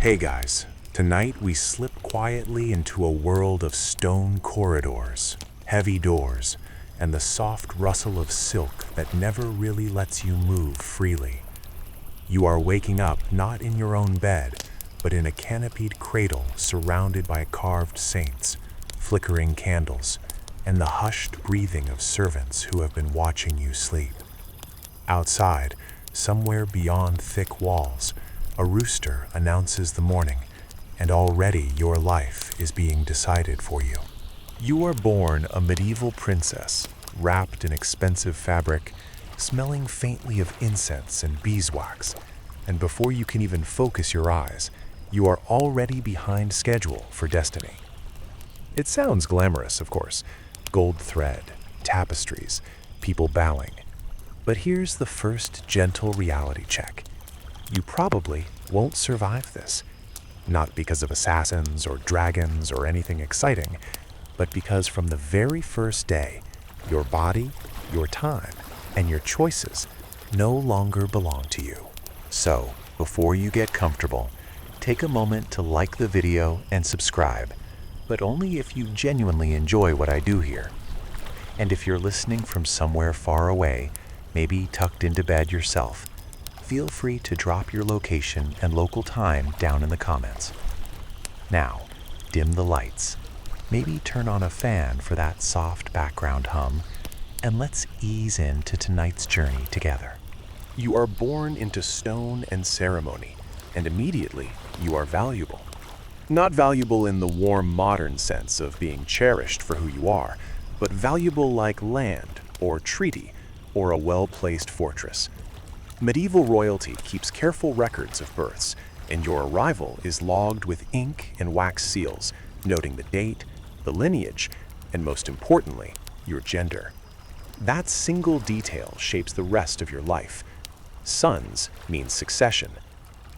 Hey guys, tonight we slip quietly into a world of stone corridors, heavy doors, and the soft rustle of silk that never really lets you move freely. You are waking up not in your own bed, but in a canopied cradle surrounded by carved saints, flickering candles, and the hushed breathing of servants who have been watching you sleep. Outside, somewhere beyond thick walls, a rooster announces the morning, and already your life is being decided for you. You are born a medieval princess, wrapped in expensive fabric, smelling faintly of incense and beeswax, and before you can even focus your eyes, you are already behind schedule for destiny. It sounds glamorous, of course. Gold thread, tapestries, people bowing. But here's the first gentle reality check. You probably won't survive this. Not because of assassins or dragons or anything exciting, but because from the very first day, your body, your time, and your choices no longer belong to you. So, before you get comfortable, take a moment to like the video and subscribe, but only if you genuinely enjoy what I do here. And if you're listening from somewhere far away, maybe tucked into bed yourself, feel free to drop your location and local time down in the comments. Now, dim the lights, maybe turn on a fan for that soft background hum, and let's ease into tonight's journey together. You are born into stone and ceremony, and immediately you are valuable. Not valuable in the warm modern sense of being cherished for who you are, but valuable like land or treaty or a well-placed fortress. Medieval royalty keeps careful records of births, and your arrival is logged with ink and wax seals, noting the date, the lineage, and most importantly, your gender. That single detail shapes the rest of your life. Sons mean succession,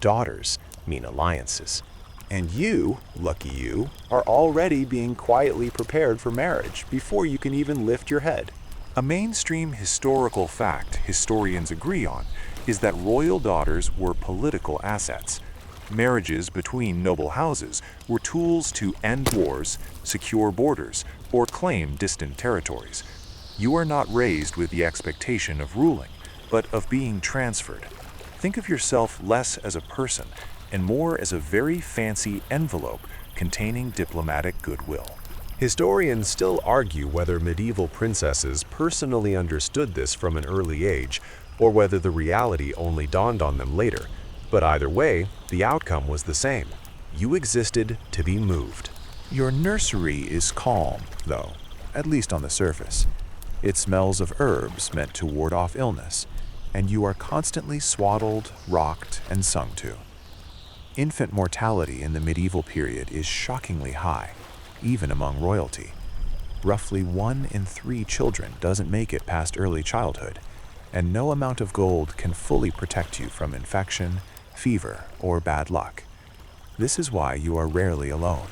daughters mean alliances. And you, lucky you, are already being quietly prepared for marriage before you can even lift your head. A mainstream historical fact historians agree on is that royal daughters were political assets. Marriages between noble houses were tools to end wars, secure borders, or claim distant territories. You are not raised with the expectation of ruling, but of being transferred. Think of yourself less as a person and more as a very fancy envelope containing diplomatic goodwill. Historians still argue whether medieval princesses personally understood this from an early age, or whether the reality only dawned on them later. But either way, the outcome was the same. You existed to be moved. Your nursery is calm, though, at least on the surface. It smells of herbs meant to ward off illness, and you are constantly swaddled, rocked, and sung to. Infant mortality in the medieval period is shockingly high, even among royalty. Roughly 1 in 3 children doesn't make it past early childhood, and no amount of gold can fully protect you from infection, fever, or bad luck. This is why you are rarely alone.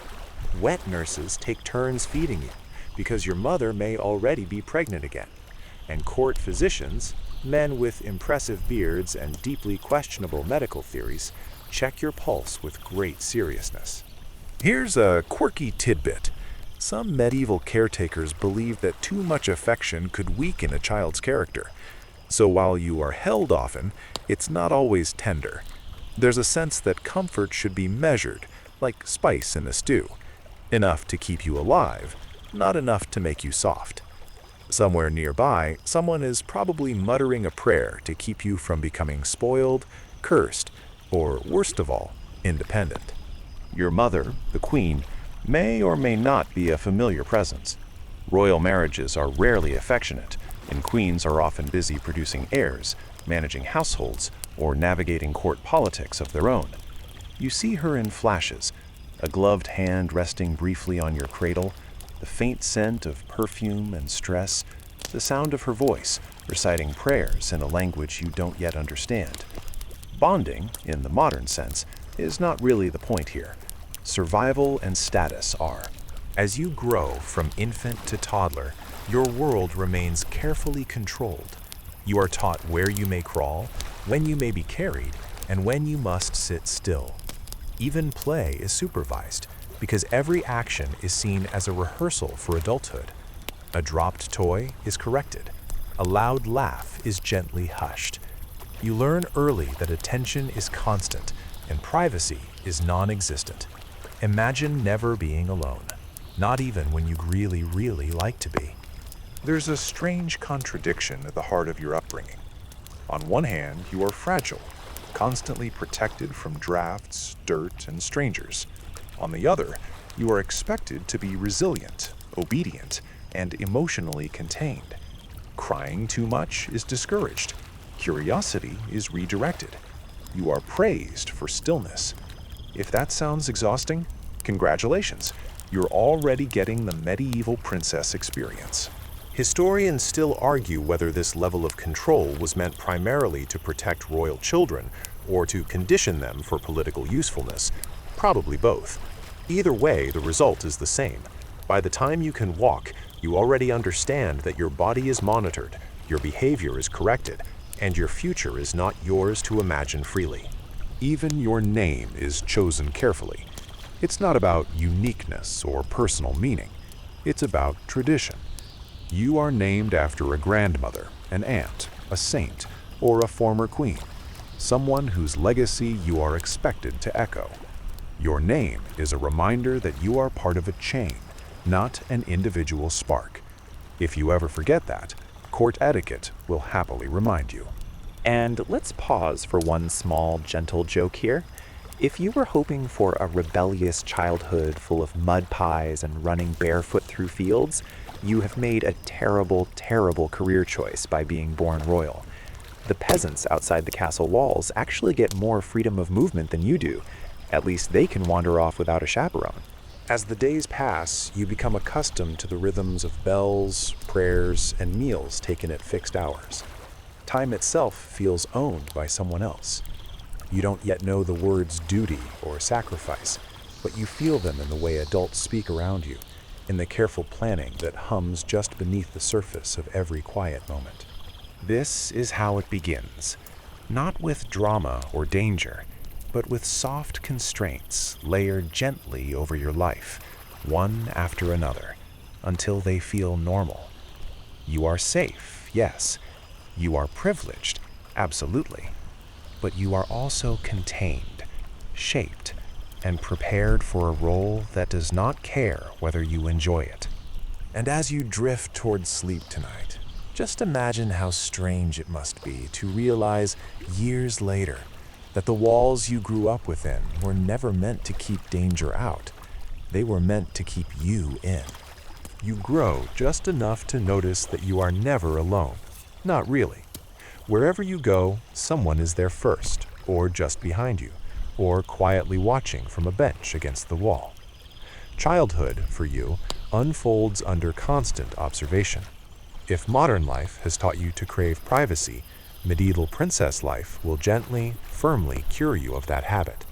Wet nurses take turns feeding you, because your mother may already be pregnant again. And court physicians, men with impressive beards and deeply questionable medical theories, check your pulse with great seriousness. Here's a quirky tidbit. Some medieval caretakers believed that too much affection could weaken a child's character. So while you are held often, it's not always tender. There's a sense that comfort should be measured, like spice in a stew. Enough to keep you alive, not enough to make you soft. Somewhere nearby, someone is probably muttering a prayer to keep you from becoming spoiled, cursed, or worst of all, independent. Your mother, the queen, may or may not be a familiar presence. Royal marriages are rarely affectionate, and queens are often busy producing heirs, managing households, or navigating court politics of their own. You see her in flashes, a gloved hand resting briefly on your cradle, the faint scent of perfume and stress, the sound of her voice reciting prayers in a language you don't yet understand. Bonding, in the modern sense, is not really the point here. Survival and status are. As you grow from infant to toddler, your world remains carefully controlled. You are taught where you may crawl, when you may be carried, and when you must sit still. Even play is supervised, because every action is seen as a rehearsal for adulthood. A dropped toy is corrected. A loud laugh is gently hushed. You learn early that attention is constant and privacy is non-existent. Imagine never being alone, not even when you'd really, really like to be. There's a strange contradiction at the heart of your upbringing. On one hand, you are fragile, constantly protected from drafts, dirt, and strangers. On the other, you are expected to be resilient, obedient, and emotionally contained. Crying too much is discouraged. Curiosity is redirected. You are praised for stillness. If that sounds exhausting, congratulations. You're already getting the medieval princess experience. Historians still argue whether this level of control was meant primarily to protect royal children or to condition them for political usefulness. Probably both. Either way, the result is the same. By the time you can walk, you already understand that your body is monitored, your behavior is corrected, and your future is not yours to imagine freely. Even your name is chosen carefully. It's not about uniqueness or personal meaning. It's about tradition. You are named after a grandmother, an aunt, a saint, or a former queen, someone whose legacy you are expected to echo. Your name is a reminder that you are part of a chain, not an individual spark. If you ever forget that, court etiquette will happily remind you. And let's pause for one small, gentle joke here. If you were hoping for a rebellious childhood full of mud pies and running barefoot through fields, you have made a terrible, terrible career choice by being born royal. The peasants outside the castle walls actually get more freedom of movement than you do. At least they can wander off without a chaperone. As the days pass, you become accustomed to the rhythms of bells, prayers, and meals taken at fixed hours. Time itself feels owned by someone else. You don't yet know the words duty or sacrifice, but you feel them in the way adults speak around you, in the careful planning that hums just beneath the surface of every quiet moment. This is how it begins, not with drama or danger, but with soft constraints layered gently over your life, one after another, until they feel normal. You are safe, yes. You are privileged, absolutely. But you are also contained, shaped, and prepared for a role that does not care whether you enjoy it. And as you drift towards sleep tonight, just imagine how strange it must be to realize years later that the walls you grew up within were never meant to keep danger out. They were meant to keep you in. You grow just enough to notice that you are never alone. Not really. Wherever you go, someone is there first, or just behind you, or quietly watching from a bench against the wall. Childhood, for you, unfolds under constant observation. If modern life has taught you to crave privacy, medieval princess life will gently, firmly cure you of that habit.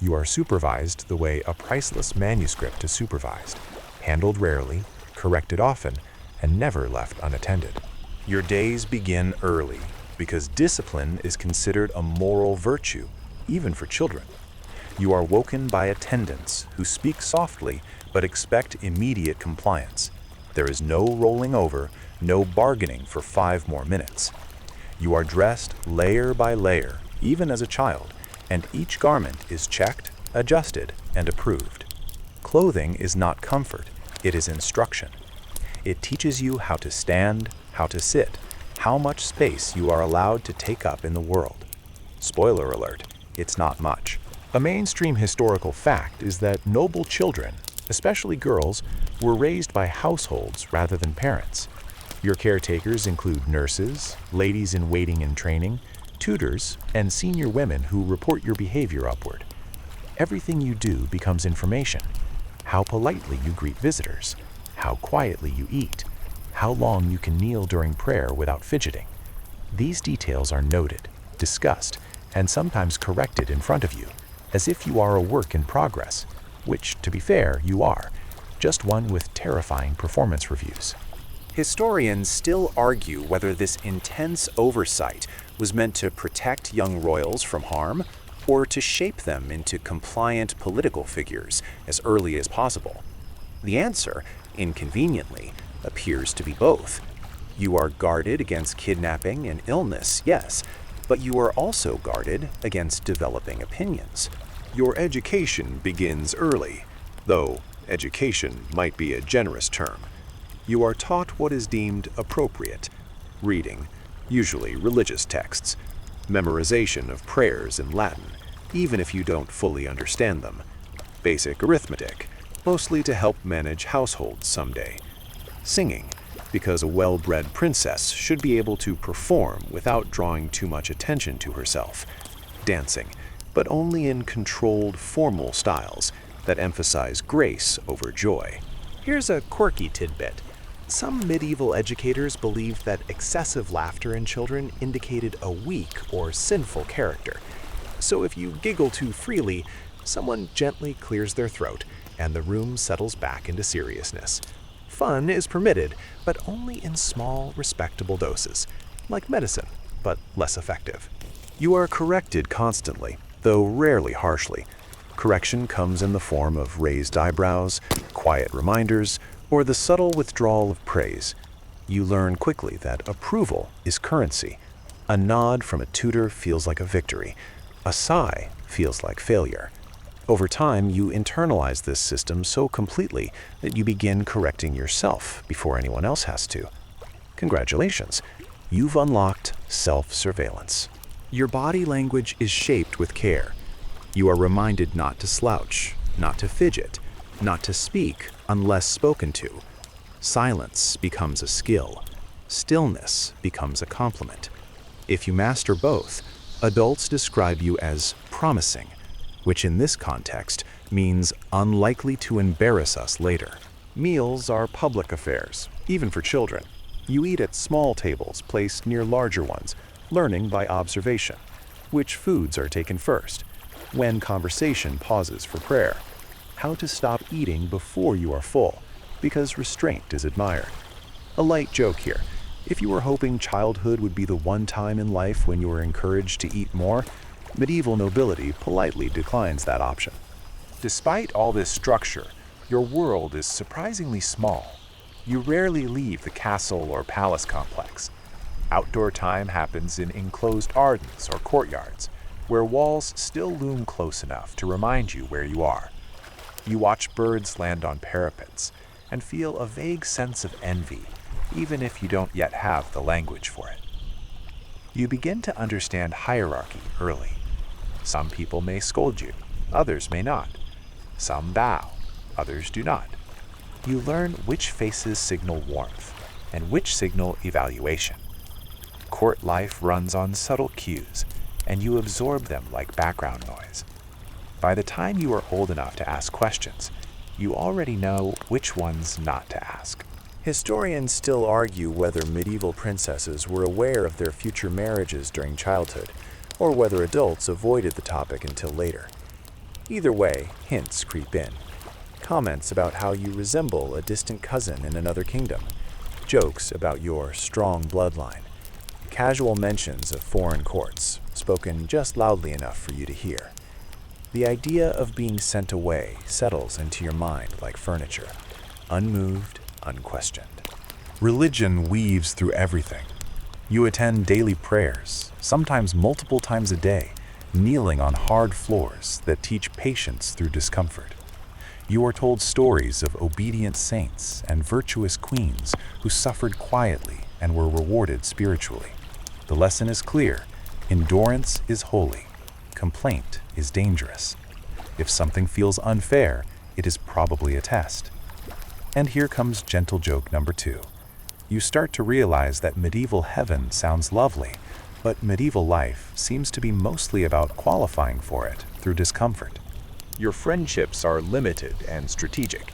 You are supervised the way a priceless manuscript is supervised, handled rarely, corrected often, and never left unattended. Your days begin early, because discipline is considered a moral virtue, even for children. You are woken by attendants who speak softly but expect immediate compliance. There is no rolling over, no bargaining for 5 more minutes. You are dressed layer by layer, even as a child, and each garment is checked, adjusted, and approved. Clothing is not comfort, it is instruction. It teaches you how to stand, how to sit, how much space you are allowed to take up in the world. Spoiler alert, it's not much. A mainstream historical fact is that noble children, especially girls, were raised by households rather than parents. Your caretakers include nurses, ladies in waiting and training, tutors, and senior women who report your behavior upward. Everything you do becomes information. How politely you greet visitors, how quietly you eat, how long you can kneel during prayer without fidgeting. These details are noted, discussed, and sometimes corrected in front of you, as if you are a work in progress, which, to be fair, you are, just one with terrifying performance reviews. Historians still argue whether this intense oversight was meant to protect young royals from harm, or to shape them into compliant political figures as early as possible? The answer, inconveniently, appears to be both. You are guarded against kidnapping and illness, yes, but you are also guarded against developing opinions. Your education begins early, though education might be a generous term. You are taught what is deemed appropriate: reading, usually religious texts, memorization of prayers in Latin, even if you don't fully understand them, basic arithmetic, mostly to help manage households someday, singing, because a well-bred princess should be able to perform without drawing too much attention to herself, dancing, but only in controlled formal styles that emphasize grace over joy. Here's a quirky tidbit. Some medieval educators believed that excessive laughter in children indicated a weak or sinful character. So if you giggle too freely, someone gently clears their throat and the room settles back into seriousness. Fun is permitted, but only in small, respectable doses, like medicine, but less effective. You are corrected constantly, though rarely harshly. Correction comes in the form of raised eyebrows, quiet reminders, or the subtle withdrawal of praise. You learn quickly that approval is currency. A nod from a tutor feels like a victory. A sigh feels like failure. Over time, you internalize this system so completely that you begin correcting yourself before anyone else has to. Congratulations, you've unlocked self-surveillance. Your body language is shaped with care. You are reminded not to slouch, not to fidget, not to speak unless spoken to. Silence becomes a skill. Stillness becomes a compliment. If you master both, adults describe you as promising, which in this context means unlikely to embarrass us later. Meals are public affairs, even for children. You eat at small tables placed near larger ones, learning by observation. Which foods are taken first? When conversation pauses for prayer. How to stop eating before you are full, because restraint is admired. A light joke here. If you were hoping childhood would be the one time in life when you were encouraged to eat more, medieval nobility politely declines that option. Despite all this structure, your world is surprisingly small. You rarely leave the castle or palace complex. Outdoor time happens in enclosed gardens or courtyards, where walls still loom close enough to remind you where you are. You watch birds land on parapets and feel a vague sense of envy, even if you don't yet have the language for it. You begin to understand hierarchy early. Some people may scold you, others may not. Some bow, others do not. You learn which faces signal warmth and which signal evaluation. Court life runs on subtle cues, and you absorb them like background noise. By the time you are old enough to ask questions, you already know which ones not to ask. Historians still argue whether medieval princesses were aware of their future marriages during childhood, or whether adults avoided the topic until later. Either way, hints creep in. Comments about how you resemble a distant cousin in another kingdom, jokes about your strong bloodline, casual mentions of foreign courts, spoken just loudly enough for you to hear. The idea of being sent away settles into your mind like furniture, unmoved, unquestioned. Religion weaves through everything. You attend daily prayers, sometimes multiple times a day, kneeling on hard floors that teach patience through discomfort. You are told stories of obedient saints and virtuous queens who suffered quietly and were rewarded spiritually. The lesson is clear: endurance is holy, complaint is dangerous. If something feels unfair, it is probably a test. And here comes gentle joke number 2. You start to realize that medieval heaven sounds lovely, but medieval life seems to be mostly about qualifying for it through discomfort. Your friendships are limited and strategic.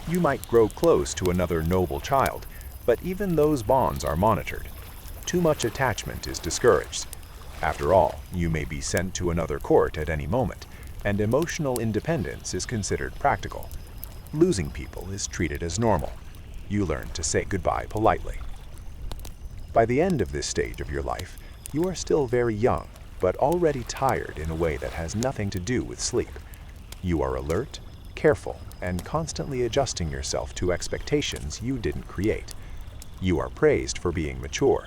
You might grow close to another noble child, but even those bonds are monitored. Too much attachment is discouraged. After all, you may be sent to another court at any moment, and emotional independence is considered practical. Losing people is treated as normal. You learn to say goodbye politely. By the end of this stage of your life, you are still very young, but already tired in a way that has nothing to do with sleep. You are alert, careful, and constantly adjusting yourself to expectations you didn't create. You are praised for being mature,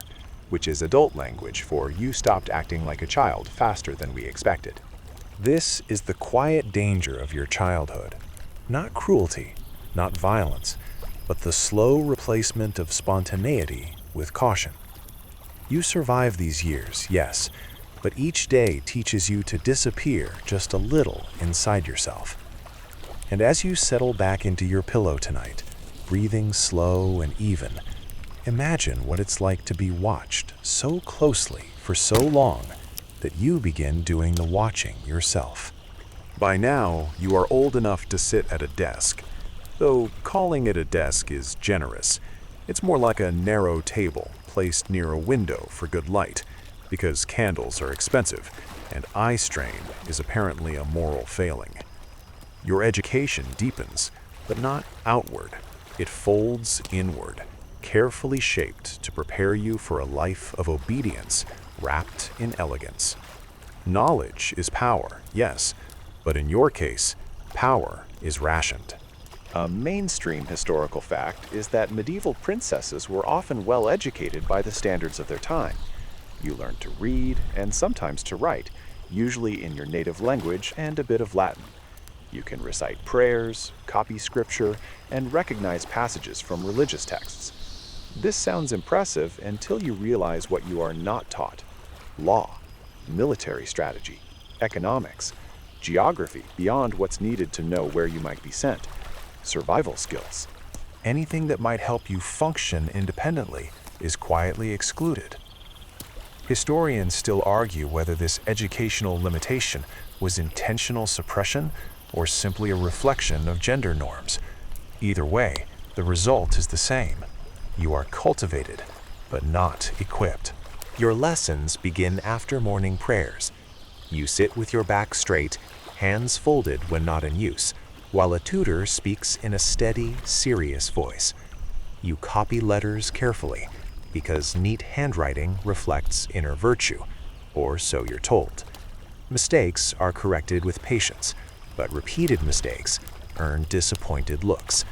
which is adult language for you stopped acting like a child faster than we expected. This is the quiet danger of your childhood. Not cruelty, not violence, but the slow replacement of spontaneity with caution. You survive these years, yes, but each day teaches you to disappear just a little inside yourself. And as you settle back into your pillow tonight, breathing slow and even, imagine what it's like to be watched so closely for so long that you begin doing the watching yourself. By now, you are old enough to sit at a desk. Though calling it a desk is generous. It's more like a narrow table placed near a window for good light, because candles are expensive, and eye strain is apparently a moral failing. Your education deepens, but not outward. It folds inward, carefully shaped to prepare you for a life of obedience wrapped in elegance. Knowledge is power, yes, but in your case, power is rationed. A mainstream historical fact is that medieval princesses were often well educated by the standards of their time. You learned to read and sometimes to write, usually in your native language and a bit of Latin. You can recite prayers, copy scripture, and recognize passages from religious texts. This sounds impressive until you realize what you are not taught: law, military strategy, economics, geography beyond what's needed to know where you might be sent, survival skills. Anything that might help you function independently is quietly excluded. Historians still argue whether this educational limitation was intentional suppression or simply a reflection of gender norms. Either way, the result is the same. You are cultivated, but not equipped. Your lessons begin after morning prayers. You sit with your back straight, hands folded when not in use, while a tutor speaks in a steady, serious voice. You copy letters carefully, because neat handwriting reflects inner virtue, or so you're told. Mistakes are corrected with patience, but repeated mistakes earn disappointed looks.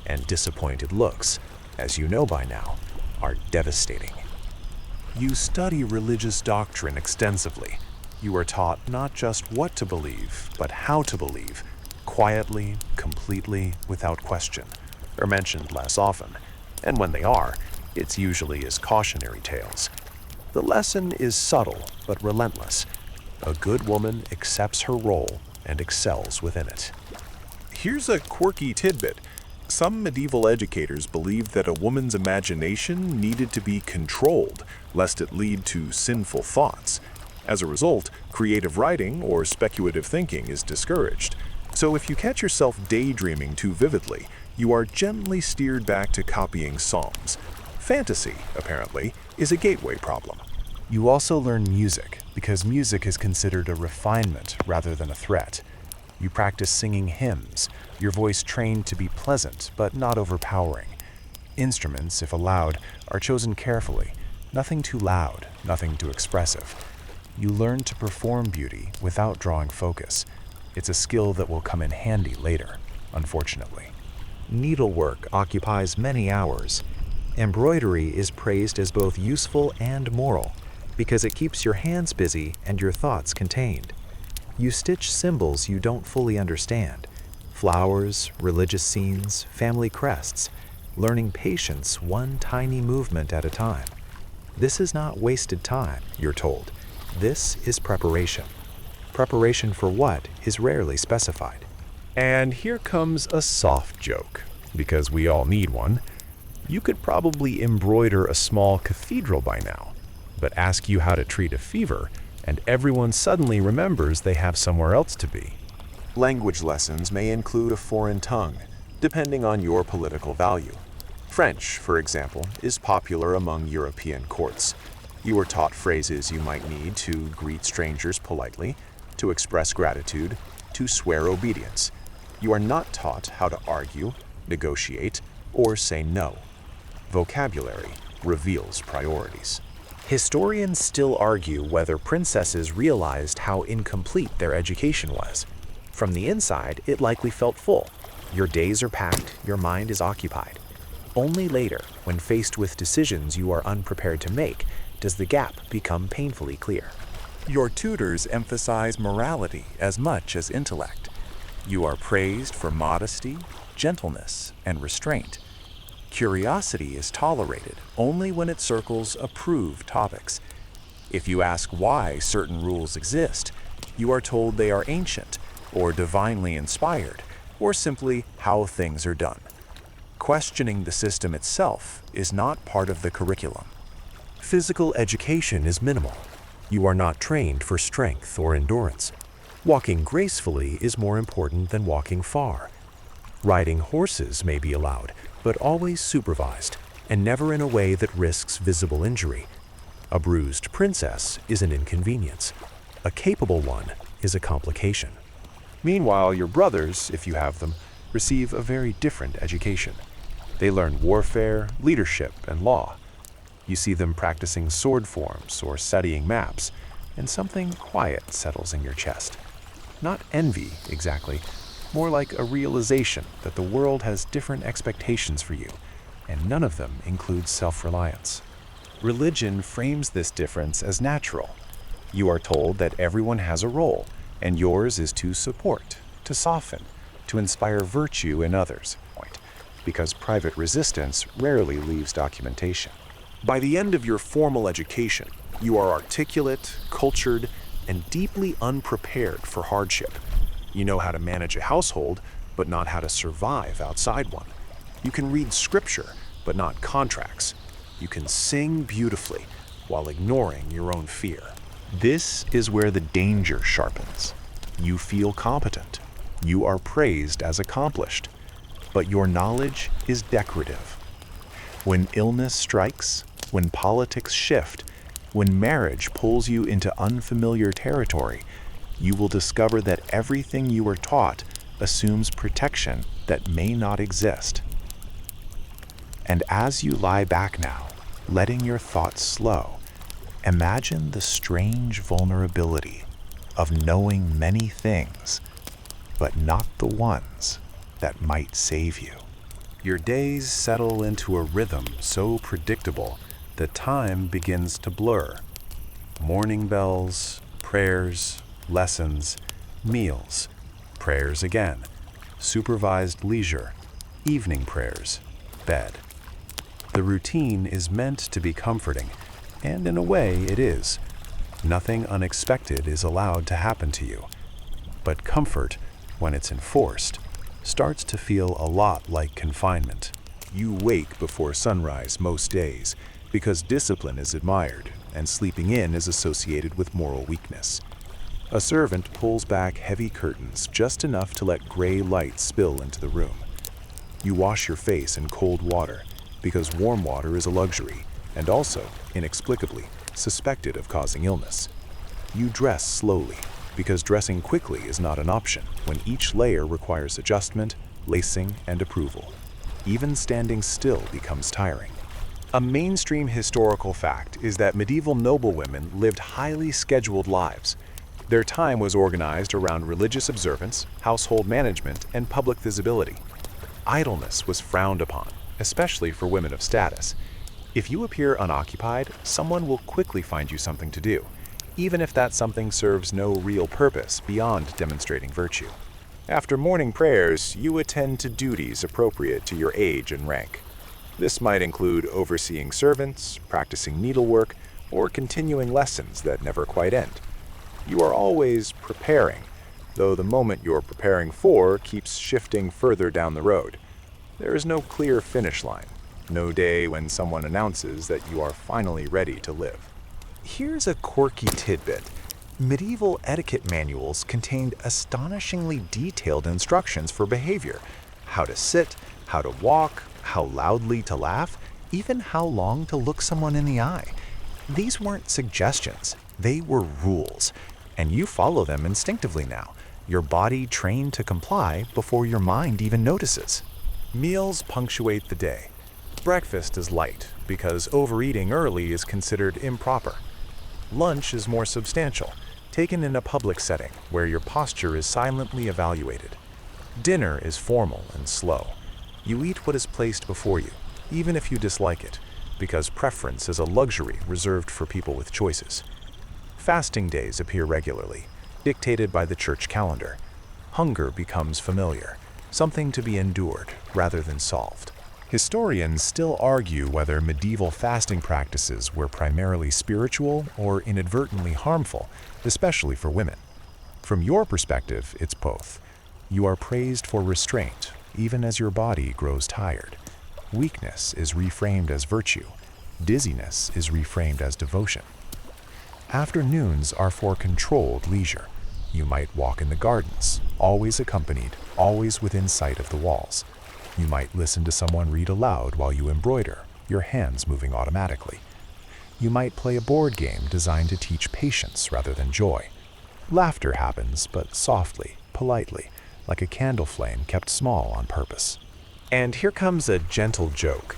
And disappointed looks, as you know by now, are devastating. You study religious doctrine extensively. You are taught not just what to believe, but how to believe, quietly, completely, without question. Are mentioned less often, and when they are, it's usually as cautionary tales. The lesson is subtle but relentless. A good woman accepts her role and excels within it. Here's a quirky tidbit. Some medieval educators believed that a woman's imagination needed to be controlled, lest it lead to sinful thoughts. As a result, creative writing or speculative thinking is discouraged. So if you catch yourself daydreaming too vividly, you are gently steered back to copying psalms. Fantasy, apparently, is a gateway problem. You also learn music, because music is considered a refinement rather than a threat. You practice singing hymns, your voice trained to be pleasant but not overpowering. Instruments, if allowed, are chosen carefully. Nothing too loud, nothing too expressive. You learn to perform beauty without drawing focus. It's a skill that will come in handy later, unfortunately. Needlework occupies many hours. Embroidery is praised as both useful and moral, because it keeps your hands busy and your thoughts contained. You stitch symbols you don't fully understand: flowers, religious scenes, family crests, learning patience one tiny movement at a time. This is not wasted time, you're told. This is preparation. Preparation for what is rarely specified. And here comes a soft joke, because we all need one. You could probably embroider a small cathedral by now, but ask you how to treat a fever, and everyone suddenly remembers they have somewhere else to be. Language lessons may include a foreign tongue, depending on your political value. French, for example, is popular among European courts. You are taught phrases you might need to greet strangers politely, to express gratitude, to swear obedience. You are not taught how to argue, negotiate, or say no. Vocabulary reveals priorities. Historians still argue whether princesses realized how incomplete their education was. From the inside, it likely felt full. Your days are packed, your mind is occupied. Only later, when faced with decisions you are unprepared to make, does the gap become painfully clear. Your tutors emphasize morality as much as intellect. You are praised for modesty, gentleness, and restraint. Curiosity is tolerated only when it circles approved topics. If you ask why certain rules exist, you are told they are ancient, or divinely inspired, or simply how things are done. Questioning the system itself is not part of the curriculum. Physical education is minimal. You are not trained for strength or endurance. Walking gracefully is more important than walking far. Riding horses may be allowed, but always supervised, and never in a way that risks visible injury. A bruised princess is an inconvenience. A capable one is a complication. Meanwhile, your brothers, if you have them, receive a very different education. They learn warfare, leadership, and law. You see them practicing sword forms or studying maps, and something quiet settles in your chest. Not envy, exactly, more like a realization that the world has different expectations for you, and none of them includes self-reliance. Religion frames this difference as natural. You are told that everyone has a role, and yours is to support, to soften, to inspire virtue in others, because private resistance rarely leaves documentation. By the end of your formal education, you are articulate, cultured, and deeply unprepared for hardship. You know how to manage a household, but not how to survive outside one. You can read scripture, but not contracts. You can sing beautifully while ignoring your own fear. This is where the danger sharpens. You feel competent. You are praised as accomplished. But your knowledge is decorative. When illness strikes, when politics shift, when marriage pulls you into unfamiliar territory, you will discover that everything you were taught assumes protection that may not exist. And as you lie back now, letting your thoughts slow, imagine the strange vulnerability of knowing many things, but not the ones that might save you. Your days settle into a rhythm so predictable that time begins to blur. Morning bells, prayers, lessons, meals, prayers again, supervised leisure, evening prayers, bed. The routine is meant to be comforting, and in a way it is. Nothing unexpected is allowed to happen to you. But comfort, when it's enforced, starts to feel a lot like confinement. You wake before sunrise most days because discipline is admired and sleeping in is associated with moral weakness. A servant pulls back heavy curtains just enough to let gray light spill into the room. You wash your face in cold water because warm water is a luxury and also, inexplicably, suspected of causing illness. You dress slowly because dressing quickly is not an option when each layer requires adjustment, lacing, and approval. Even standing still becomes tiring. A mainstream historical fact is that medieval noblewomen lived highly scheduled lives. Their time was organized around religious observance, household management, and public visibility. Idleness was frowned upon, especially for women of status. If you appear unoccupied, someone will quickly find you something to do, even if that something serves no real purpose beyond demonstrating virtue. After morning prayers, you attend to duties appropriate to your age and rank. This might include overseeing servants, practicing needlework, or continuing lessons that never quite end. You are always preparing, though the moment you're preparing for keeps shifting further down the road. There is no clear finish line, no day when someone announces that you are finally ready to live. Here's a quirky tidbit. Medieval etiquette manuals contained astonishingly detailed instructions for behavior: how to sit, how to walk, how loudly to laugh, even how long to look someone in the eye. These weren't suggestions, they were rules, and you follow them instinctively now, your body trained to comply before your mind even notices. Meals punctuate the day. Breakfast is light, because overeating early is considered improper. Lunch is more substantial, taken in a public setting where your posture is silently evaluated. Dinner is formal and slow. You eat what is placed before you, even if you dislike it, because preference is a luxury reserved for people with choices. Fasting days appear regularly, dictated by the church calendar. Hunger becomes familiar, something to be endured rather than solved. Historians still argue whether medieval fasting practices were primarily spiritual or inadvertently harmful, especially for women. From your perspective, it's both. You are praised for restraint, even as your body grows tired. Weakness is reframed as virtue. Dizziness is reframed as devotion. Afternoons are for controlled leisure. You might walk in the gardens, always accompanied, always within sight of the walls. You might listen to someone read aloud while you embroider, your hands moving automatically. You might play a board game designed to teach patience rather than joy. Laughter happens, but softly, politely, like a candle flame kept small on purpose. And here comes a gentle joke.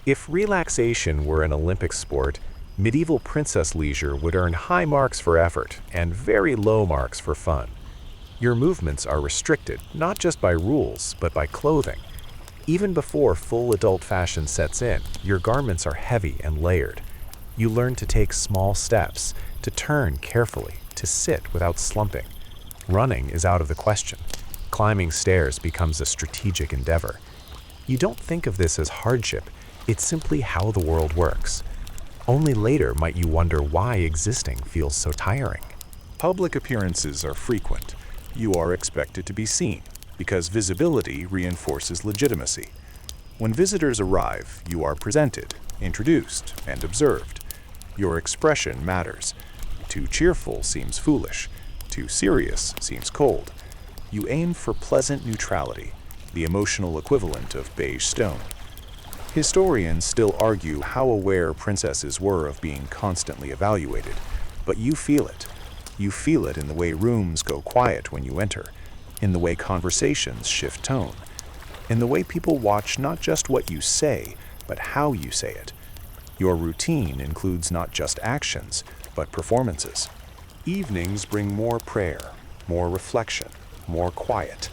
If relaxation were an Olympic sport, medieval princess leisure would earn high marks for effort and very low marks for fun. Your movements are restricted, not just by rules, but by clothing. Even before full adult fashion sets in, your garments are heavy and layered. You learn to take small steps, to turn carefully, to sit without slumping. Running is out of the question. Climbing stairs becomes a strategic endeavor. You don't think of this as hardship, it's simply how the world works. Only later might you wonder why existing feels so tiring. Public appearances are frequent. You are expected to be seen, because visibility reinforces legitimacy. When visitors arrive, you are presented, introduced, and observed. Your expression matters. Too cheerful seems foolish. Too serious seems cold. You aim for pleasant neutrality, the emotional equivalent of beige stone. Historians still argue how aware princesses were of being constantly evaluated, but you feel it. You feel it in the way rooms go quiet when you enter, in the way conversations shift tone, in the way people watch not just what you say, but how you say it. Your routine includes not just actions, but performances. Evenings bring more prayer, more reflection, more quiet.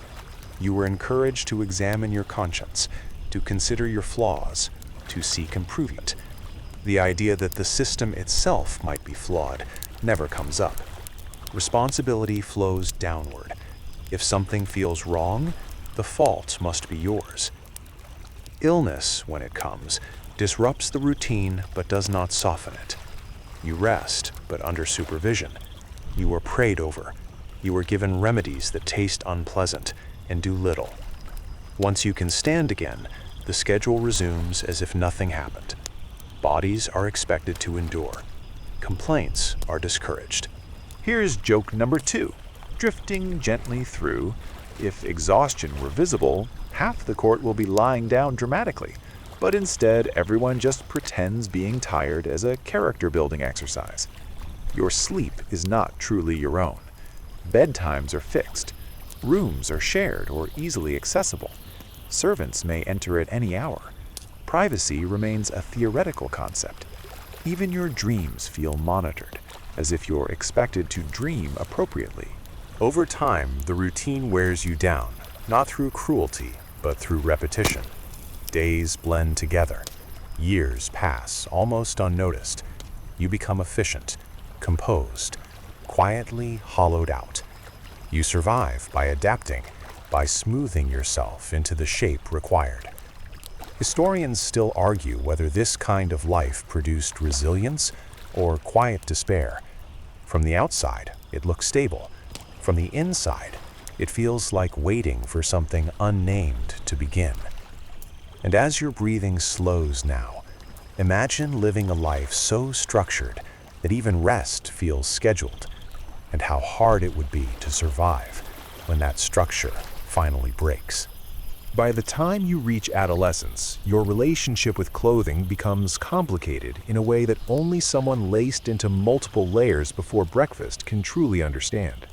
You were encouraged to examine your conscience, to consider your flaws, to seek improvement. The idea that the system itself might be flawed never comes up. Responsibility flows downward. If something feels wrong, the fault must be yours. Illness, when it comes, disrupts the routine but does not soften it. You rest, but under supervision. You are prayed over. You are given remedies that taste unpleasant and do little. Once you can stand again, the schedule resumes as if nothing happened. Bodies are expected to endure. Complaints are discouraged. Here's joke number 2. Drifting gently through. If exhaustion were visible, half the court will be lying down dramatically, but instead everyone just pretends being tired as a character-building exercise. Your sleep is not truly your own. Bedtimes are fixed. Rooms are shared or easily accessible. Servants may enter at any hour. Privacy remains a theoretical concept. Even your dreams feel monitored, as if you're expected to dream appropriately. Over time, the routine wears you down, not through cruelty, but through repetition. Days blend together. Years pass almost unnoticed. You become efficient, composed, quietly hollowed out. You survive by adapting, by smoothing yourself into the shape required. Historians still argue whether this kind of life produced resilience or quiet despair. From the outside, it looks stable. From the inside, it feels like waiting for something unnamed to begin. And as your breathing slows now, imagine living a life so structured that even rest feels scheduled, and how hard it would be to survive when that structure finally breaks. By the time you reach adolescence, your relationship with clothing becomes complicated in a way that only someone laced into multiple layers before breakfast can truly understand.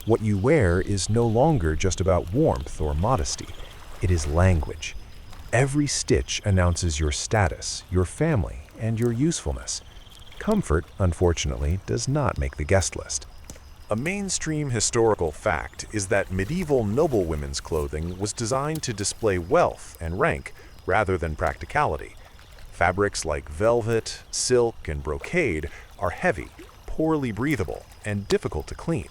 What you wear is no longer just about warmth or modesty. It is language. Every stitch announces your status, your family, and your usefulness. Comfort, unfortunately, does not make the guest list. A mainstream historical fact is that medieval noblewomen's clothing was designed to display wealth and rank rather than practicality. Fabrics like velvet, silk, and brocade are heavy, poorly breathable, and difficult to clean.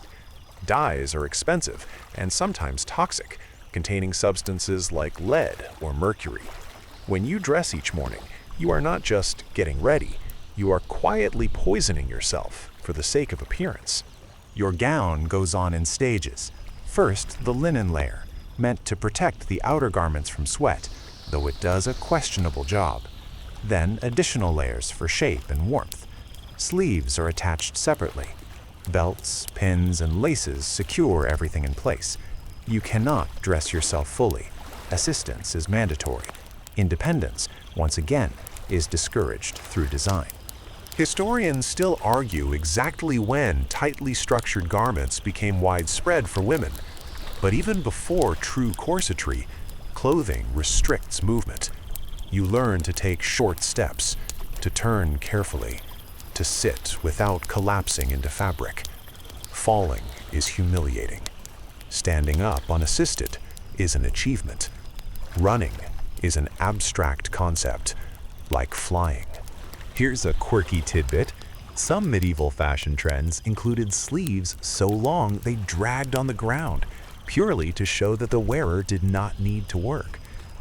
Dyes are expensive and sometimes toxic, containing substances like lead or mercury. When you dress each morning, you are not just getting ready, you are quietly poisoning yourself for the sake of appearance. Your gown goes on in stages. First, the linen layer, meant to protect the outer garments from sweat, though it does a questionable job. Then, additional layers for shape and warmth. Sleeves are attached separately. Belts, pins, and laces secure everything in place. You cannot dress yourself fully. Assistance is mandatory. Independence, once again, is discouraged through design. Historians still argue exactly when tightly structured garments became widespread for women. But even before true corsetry, clothing restricts movement. You learn to take short steps, to turn carefully, to sit without collapsing into fabric. Falling is humiliating. Standing up unassisted is an achievement. Running is an abstract concept, like flying. Here's a quirky tidbit. Some medieval fashion trends included sleeves so long they dragged on the ground, purely to show that the wearer did not need to work.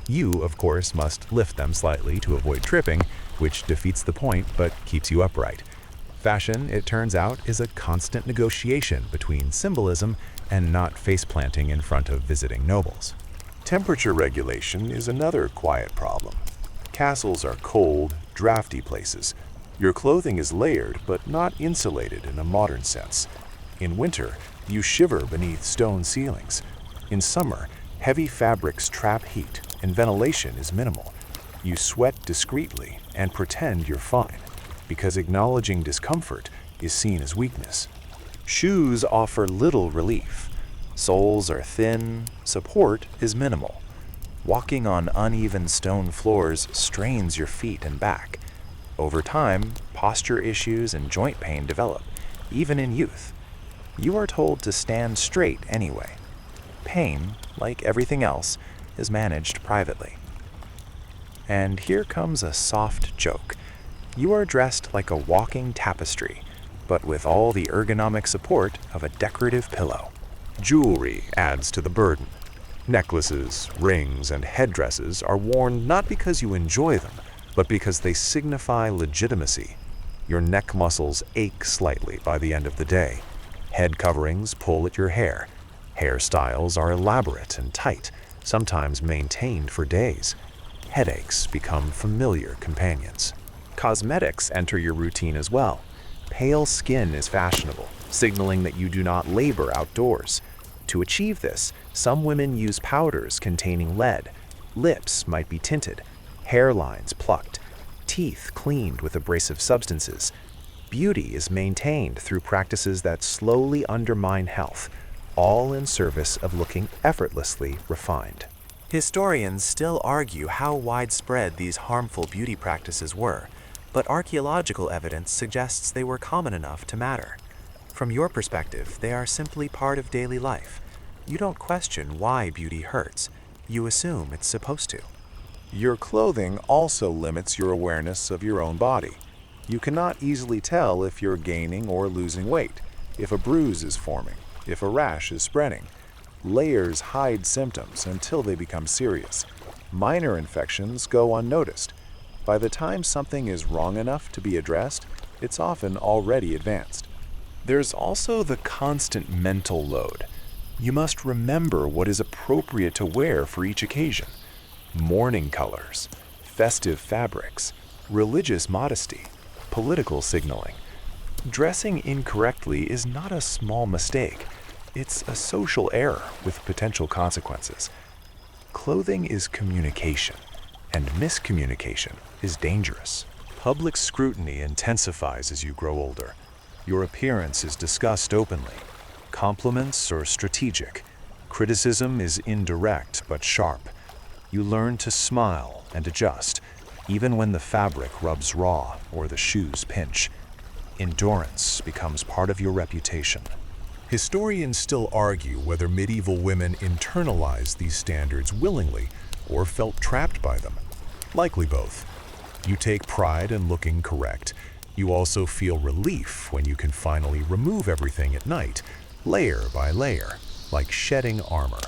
You, of course, must lift them slightly to avoid tripping, which defeats the point but keeps you upright. Fashion, it turns out, is a constant negotiation between symbolism and not face-planting in front of visiting nobles. Temperature regulation is another quiet problem. Castles are cold, drafty places. Your clothing is layered but not insulated in a modern sense. In winter, you shiver beneath stone ceilings. In summer, heavy fabrics trap heat and ventilation is minimal. You sweat discreetly and pretend you're fine, because acknowledging discomfort is seen as weakness. Shoes offer little relief. Soles are thin, support is minimal. Walking on uneven stone floors strains your feet and back. Over time, posture issues and joint pain develop, even in youth. You are told to stand straight anyway. Pain, like everything else, is managed privately. And here comes a soft joke. You are dressed like a walking tapestry, but with all the ergonomic support of a decorative pillow. Jewelry adds to the burden. Necklaces, rings, and headdresses are worn not because you enjoy them, but because they signify legitimacy. Your neck muscles ache slightly by the end of the day. Head coverings pull at your hair. Hairstyles are elaborate and tight, sometimes maintained for days. Headaches become familiar companions. Cosmetics enter your routine as well. Pale skin is fashionable, signaling that you do not labor outdoors. To achieve this, some women use powders containing lead. Lips might be tinted, hairlines plucked, teeth cleaned with abrasive substances. Beauty is maintained through practices that slowly undermine health, all in service of looking effortlessly refined. Historians still argue how widespread these harmful beauty practices were, but archaeological evidence suggests they were common enough to matter. From your perspective, they are simply part of daily life. You don't question why beauty hurts. You assume it's supposed to. Your clothing also limits your awareness of your own body. You cannot easily tell if you're gaining or losing weight, if a bruise is forming, if a rash is spreading. Layers hide symptoms until they become serious. Minor infections go unnoticed. By the time something is wrong enough to be addressed, it's often already advanced. There's also the constant mental load. You must remember what is appropriate to wear for each occasion. Mourning colors, festive fabrics, religious modesty, political signaling. Dressing incorrectly is not a small mistake. It's a social error with potential consequences. Clothing is communication, and miscommunication is dangerous. Public scrutiny intensifies as you grow older. Your appearance is discussed openly. Compliments are strategic. Criticism is indirect but sharp. You learn to smile and adjust, even when the fabric rubs raw or the shoes pinch. Endurance becomes part of your reputation. Historians still argue whether medieval women internalized these standards willingly or felt trapped by them. Likely both. You take pride in looking correct. You also feel relief when you can finally remove everything at night, layer by layer, like shedding armor.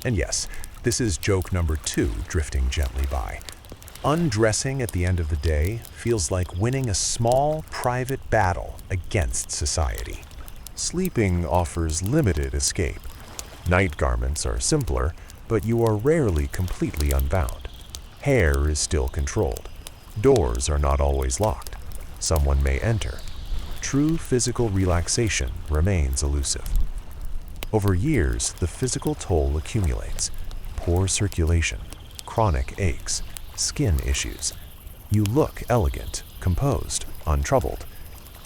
And yes, this is joke number 2 drifting gently by. Undressing at the end of the day feels like winning a small, private battle against society. Sleeping offers limited escape. Night garments are simpler, but you are rarely completely unbound. Hair is still controlled. Doors are not always locked. Someone may enter. True physical relaxation remains elusive. Over years, the physical toll accumulates. Poor circulation, chronic aches, skin issues. You look elegant, composed, untroubled.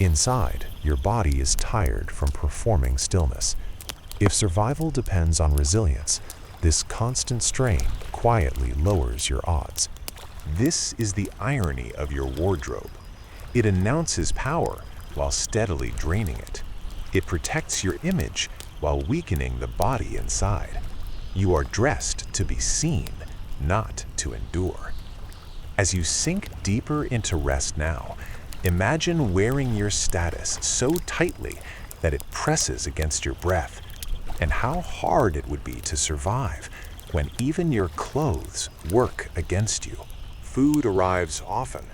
Inside, your body is tired from performing stillness. If survival depends on resilience, this constant strain quietly lowers your odds. This is the irony of your wardrobe. It announces power while steadily draining it. It protects your image while weakening the body inside. You are dressed to be seen, not to endure. As you sink deeper into rest now, imagine wearing your status so tightly that it presses against your breath, and how hard it would be to survive when even your clothes work against you. Food arrives often,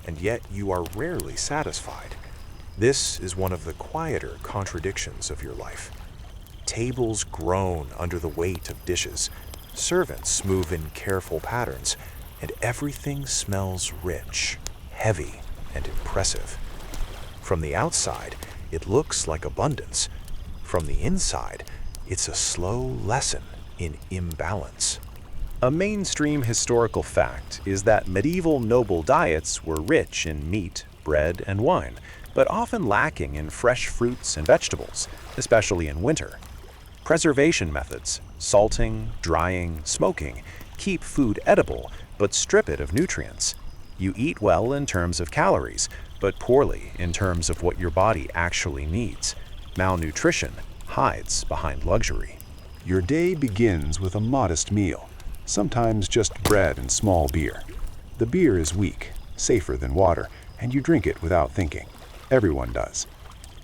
and yet you are rarely satisfied. This is one of the quieter contradictions of your life. Tables groan under the weight of dishes, servants move in careful patterns, and everything smells rich, heavy, and impressive. From the outside, it looks like abundance. From the inside, it's a slow lesson in imbalance. A mainstream historical fact is that medieval noble diets were rich in meat, bread, and wine, but often lacking in fresh fruits and vegetables, especially in winter. Preservation methods, salting, drying, smoking, keep food edible but strip it of nutrients. You eat well in terms of calories, but poorly in terms of what your body actually needs. Malnutrition hides behind luxury. Your day begins with a modest meal, sometimes just bread and small beer. The beer is weak, safer than water, and you drink it without thinking. Everyone does.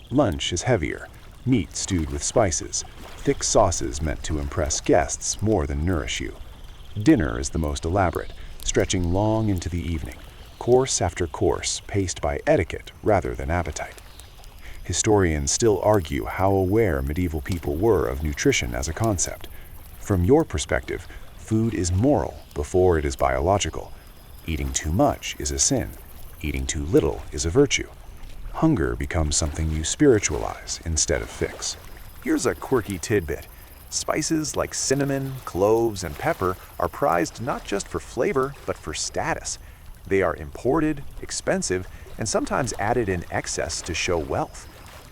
Lunch is heavier, meat stewed with spices, thick sauces meant to impress guests more than nourish you. Dinner is the most elaborate, stretching long into the evening, course after course paced by etiquette rather than appetite. Historians still argue how aware medieval people were of nutrition as a concept. From your perspective, food is moral before it is biological. Eating too much is a sin. Eating too little is a virtue. Hunger becomes something you spiritualize instead of fix. Here's a quirky tidbit. Spices like cinnamon, cloves, and pepper are prized not just for flavor, but for status. They are imported, expensive, and sometimes added in excess to show wealth.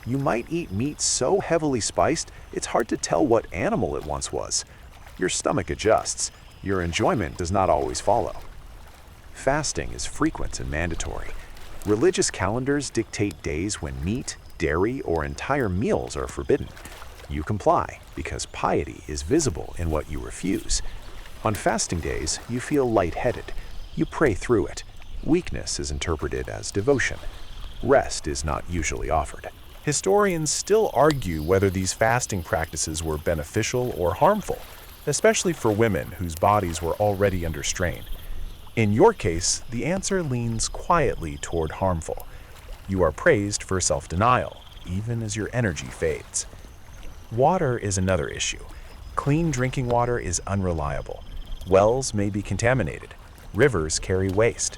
You might eat meat so heavily spiced, it's hard to tell what animal it once was. Your stomach adjusts. Your enjoyment does not always follow. Fasting is frequent and mandatory. Religious calendars dictate days when meat, dairy, or entire meals are forbidden. You comply because piety is visible in what you refuse. On fasting days, you feel lightheaded. You pray through it. Weakness is interpreted as devotion. Rest is not usually offered. Historians still argue whether these fasting practices were beneficial or harmful, especially for women whose bodies were already under strain. In your case, the answer leans quietly toward harmful. You are praised for self-denial, even as your energy fades. Water is another issue. Clean drinking water is unreliable. Wells may be contaminated. Rivers carry waste.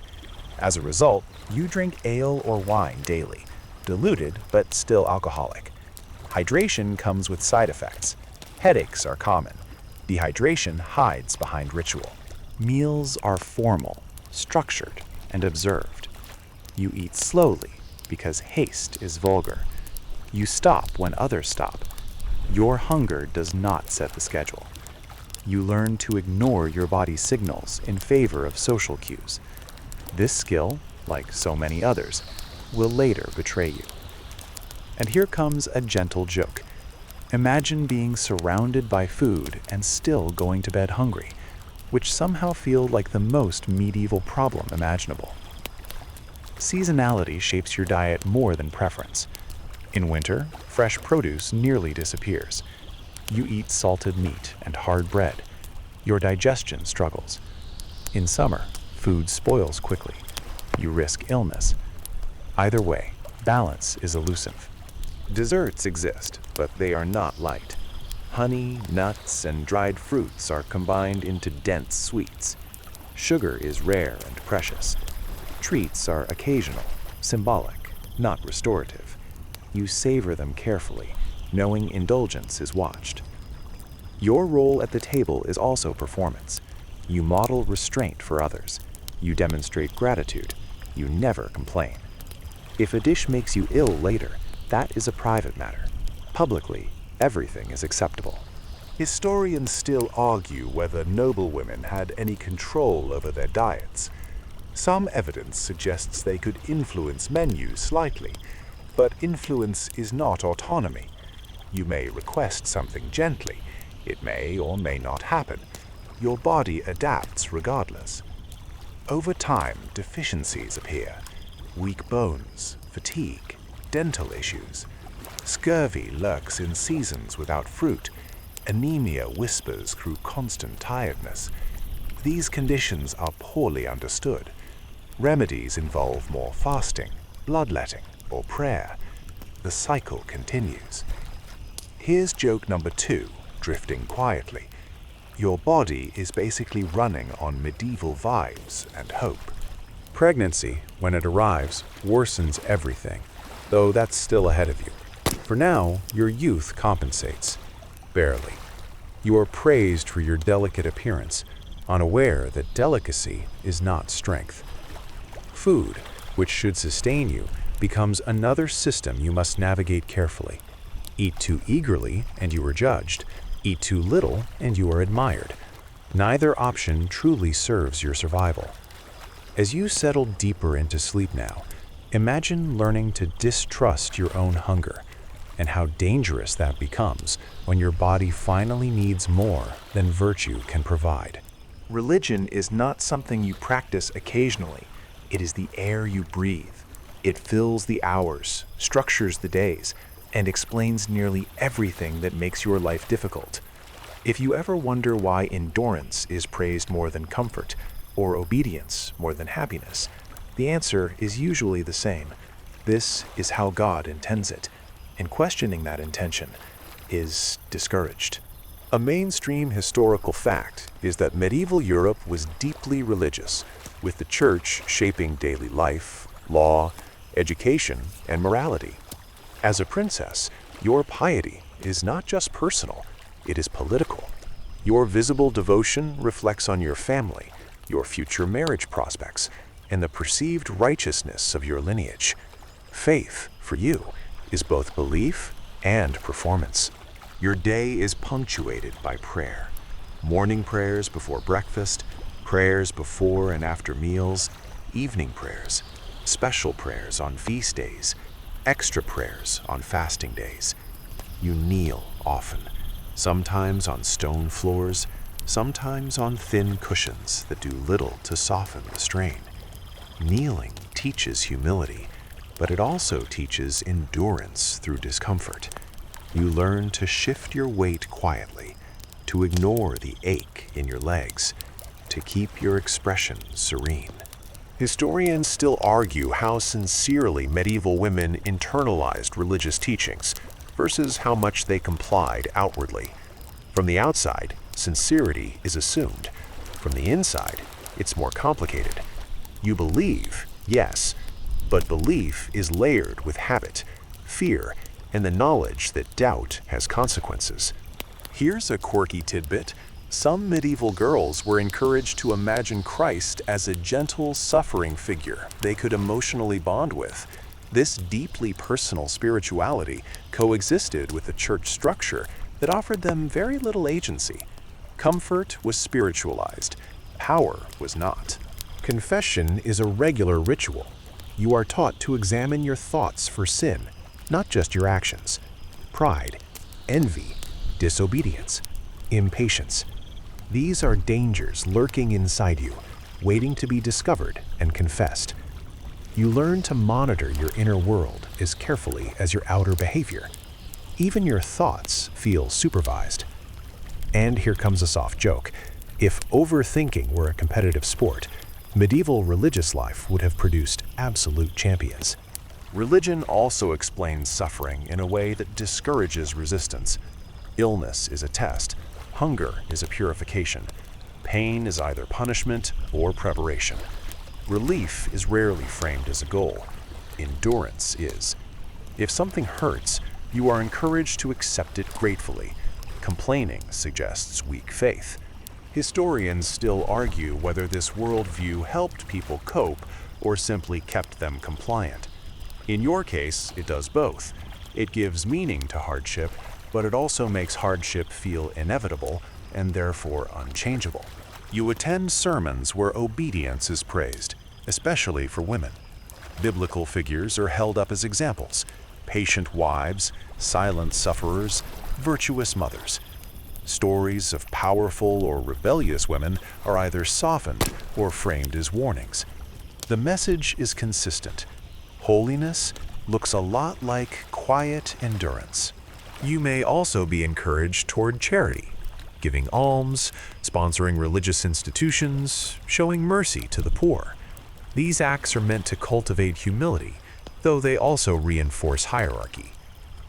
As a result, you drink ale or wine daily, diluted but still alcoholic. Hydration comes with side effects. Headaches are common. Dehydration hides behind ritual. Meals are formal, structured, and observed. You eat slowly because haste is vulgar. You stop when others stop. Your hunger does not set the schedule. You learn to ignore your body's signals in favor of social cues. This skill, like so many others, will later betray you. And here comes a gentle joke. Imagine being surrounded by food and still going to bed hungry, which somehow feel like the most medieval problem imaginable. Seasonality shapes your diet more than preference. In winter, fresh produce nearly disappears. You eat salted meat and hard bread. Your digestion struggles. In summer, food spoils quickly. You risk illness. Either way, balance is elusive. Desserts exist, but they are not light. Honey, nuts, and dried fruits are combined into dense sweets. Sugar is rare and precious. Treats are occasional, symbolic, not restorative. You savor them carefully, knowing indulgence is watched. Your role at the table is also performance. You model restraint for others. You demonstrate gratitude. You never complain. If a dish makes you ill later, that is a private matter. Publicly, everything is acceptable. Historians still argue whether noblewomen had any control over their diets. Some evidence suggests they could influence menus slightly, but influence is not autonomy. You may request something gently. It may or may not happen. Your body adapts regardless. Over time, deficiencies appear. Weak bones, fatigue, dental issues. Scurvy lurks in seasons without fruit. Anemia whispers through constant tiredness. These conditions are poorly understood. Remedies involve more fasting, bloodletting, or prayer. The cycle continues. Here's joke number 2, drifting quietly. Your body is basically running on medieval vibes and hope. Pregnancy, when it arrives, worsens everything, though that's still ahead of you. For now, your youth compensates. Barely. You are praised for your delicate appearance, unaware that delicacy is not strength. Food, which should sustain you, becomes another system you must navigate carefully. Eat too eagerly, and you are judged. Eat too little, and you are admired. Neither option truly serves your survival. As you settle deeper into sleep now, imagine learning to distrust your own hunger, and how dangerous that becomes when your body finally needs more than virtue can provide. Religion is not something you practice occasionally. It is the air you breathe. It fills the hours, structures the days, and explains nearly everything that makes your life difficult. If you ever wonder why endurance is praised more than comfort, or obedience more than happiness, the answer is usually the same. This is how God intends it, and questioning that intention is discouraged. A mainstream historical fact is that medieval Europe was deeply religious, with the church shaping daily life, law, education, and morality. As a princess, your piety is not just personal, it is political. Your visible devotion reflects on your family, your future marriage prospects, and the perceived righteousness of your lineage. Faith, for you, is both belief and performance. Your day is punctuated by prayer. Morning prayers before breakfast, prayers before and after meals, evening prayers, special prayers on feast days, extra prayers on fasting days. You kneel often, sometimes on stone floors, sometimes on thin cushions that do little to soften the strain. Kneeling teaches humility, but it also teaches endurance through discomfort. You learn to shift your weight quietly, to ignore the ache in your legs, to keep your expression serene. Historians still argue how sincerely medieval women internalized religious teachings versus how much they complied outwardly. From the outside, sincerity is assumed. From the inside, it's more complicated. You believe, yes, but belief is layered with habit, fear, and the knowledge that doubt has consequences. Here's a quirky tidbit. Some medieval girls were encouraged to imagine Christ as a gentle, suffering figure they could emotionally bond with. This deeply personal spirituality coexisted with a church structure that offered them very little agency. Comfort was spiritualized. Power was not. Confession is a regular ritual. You are taught to examine your thoughts for sin, not just your actions. Pride, envy, disobedience, impatience. These are dangers lurking inside you, waiting to be discovered and confessed. You learn to monitor your inner world as carefully as your outer behavior. Even your thoughts feel supervised. And here comes a soft joke. If overthinking were a competitive sport, medieval religious life would have produced absolute champions. Religion also explains suffering in a way that discourages resistance. Illness is a test. Hunger is a purification. Pain is either punishment or preparation. Relief is rarely framed as a goal. Endurance is. If something hurts, you are encouraged to accept it gratefully. Complaining suggests weak faith. Historians still argue whether this worldview helped people cope or simply kept them compliant. In your case, it does both. It gives meaning to hardship, but it also makes hardship feel inevitable and therefore unchangeable. You attend sermons where obedience is praised, especially for women. Biblical figures are held up as examples: patient wives, silent sufferers, virtuous mothers. Stories of powerful or rebellious women are either softened or framed as warnings. The message is consistent. Holiness looks a lot like quiet endurance. You may also be encouraged toward charity, giving alms, sponsoring religious institutions, showing mercy to the poor. These acts are meant to cultivate humility, though they also reinforce hierarchy.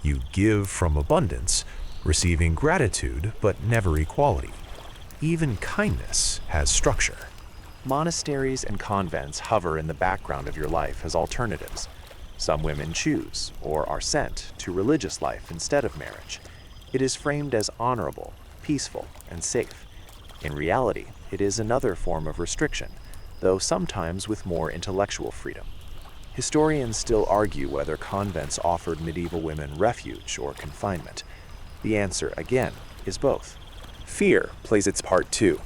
You give from abundance, receiving gratitude but never equality. Even kindness has structure. Monasteries and convents hover in the background of your life as alternatives. Some women choose or are sent to religious life instead of marriage. It is framed as honorable, peaceful, and safe. In reality, it is another form of restriction, though sometimes with more intellectual freedom. Historians still argue whether convents offered medieval women refuge or confinement. The answer, again, is both. Fear plays its part too.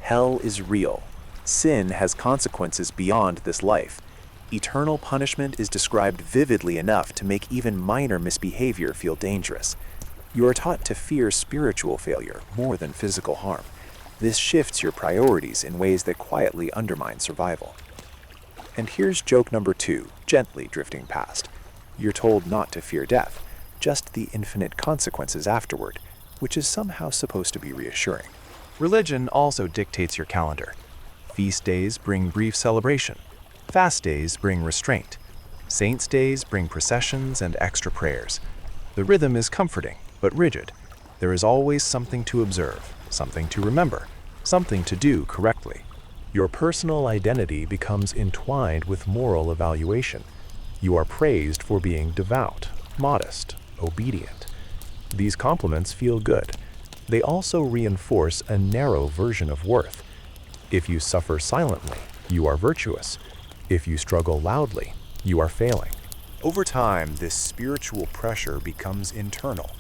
Hell is real. Sin has consequences beyond this life. Eternal punishment is described vividly enough to make even minor misbehavior feel dangerous. You are taught to fear spiritual failure more than physical harm. This shifts your priorities in ways that quietly undermine survival. And here's joke number 2, gently drifting past. You're told not to fear death, just the infinite consequences afterward, which is somehow supposed to be reassuring. Religion also dictates your calendar. Feast days bring brief celebration. Fast days bring restraint. Saints' days bring processions and extra prayers. The rhythm is comforting, but rigid. There is always something to observe, something to remember, something to do correctly. Your personal identity becomes entwined with moral evaluation. You are praised for being devout, modest, obedient. These compliments feel good. They also reinforce a narrow version of worth. If you suffer silently, you are virtuous. If you struggle loudly, you are failing. Over time, this spiritual pressure becomes internal.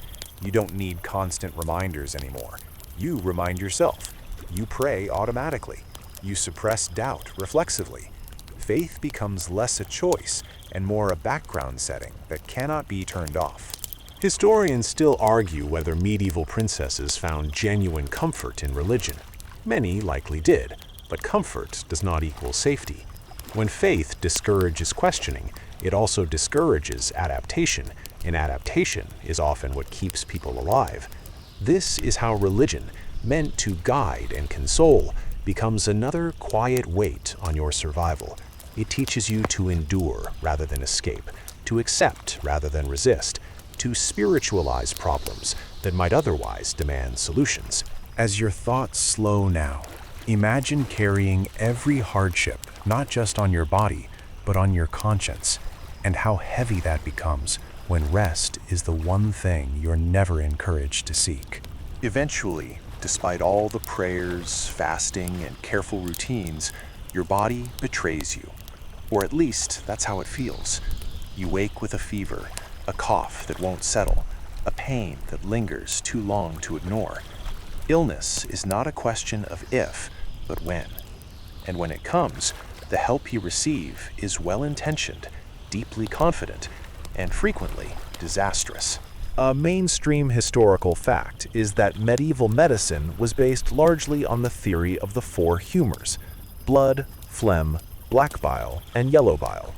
You don't need constant reminders anymore. You remind yourself. You pray automatically. You suppress doubt reflexively. Faith becomes less a choice and more a background setting that cannot be turned off. Historians still argue whether medieval princesses found genuine comfort in religion. Many likely did, but comfort does not equal safety. When faith discourages questioning, it also discourages adaptation, and adaptation is often what keeps people alive. This is how religion, meant to guide and console, becomes another quiet weight on your survival. It teaches you to endure rather than escape, to accept rather than resist, to spiritualize problems that might otherwise demand solutions. As your thoughts slow now, imagine carrying every hardship, not just on your body, but on your conscience, and how heavy that becomes when rest is the one thing you're never encouraged to seek. Eventually, despite all the prayers, fasting, and careful routines, your body betrays you. Or at least, that's how it feels. You wake with a fever, a cough that won't settle, a pain that lingers too long to ignore. Illness is not a question of if, but when. And when it comes, the help you receive is well-intentioned, deeply confident, and frequently disastrous. A mainstream historical fact is that medieval medicine was based largely on the theory of the four humors: blood, phlegm, black bile, and yellow bile.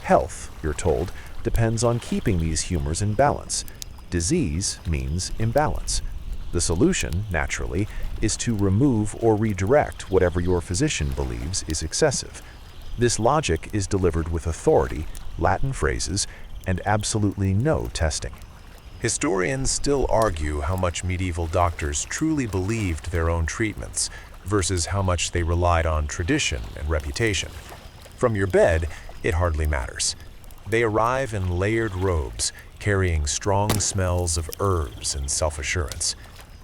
Health, you're told, depends on keeping these humors in balance. Disease means imbalance. The solution, naturally, is to remove or redirect whatever your physician believes is excessive. This logic is delivered with authority, Latin phrases, and absolutely no testing. Historians still argue how much medieval doctors truly believed their own treatments versus how much they relied on tradition and reputation. From your bed, it hardly matters. They arrive in layered robes, carrying strong smells of herbs and self-assurance.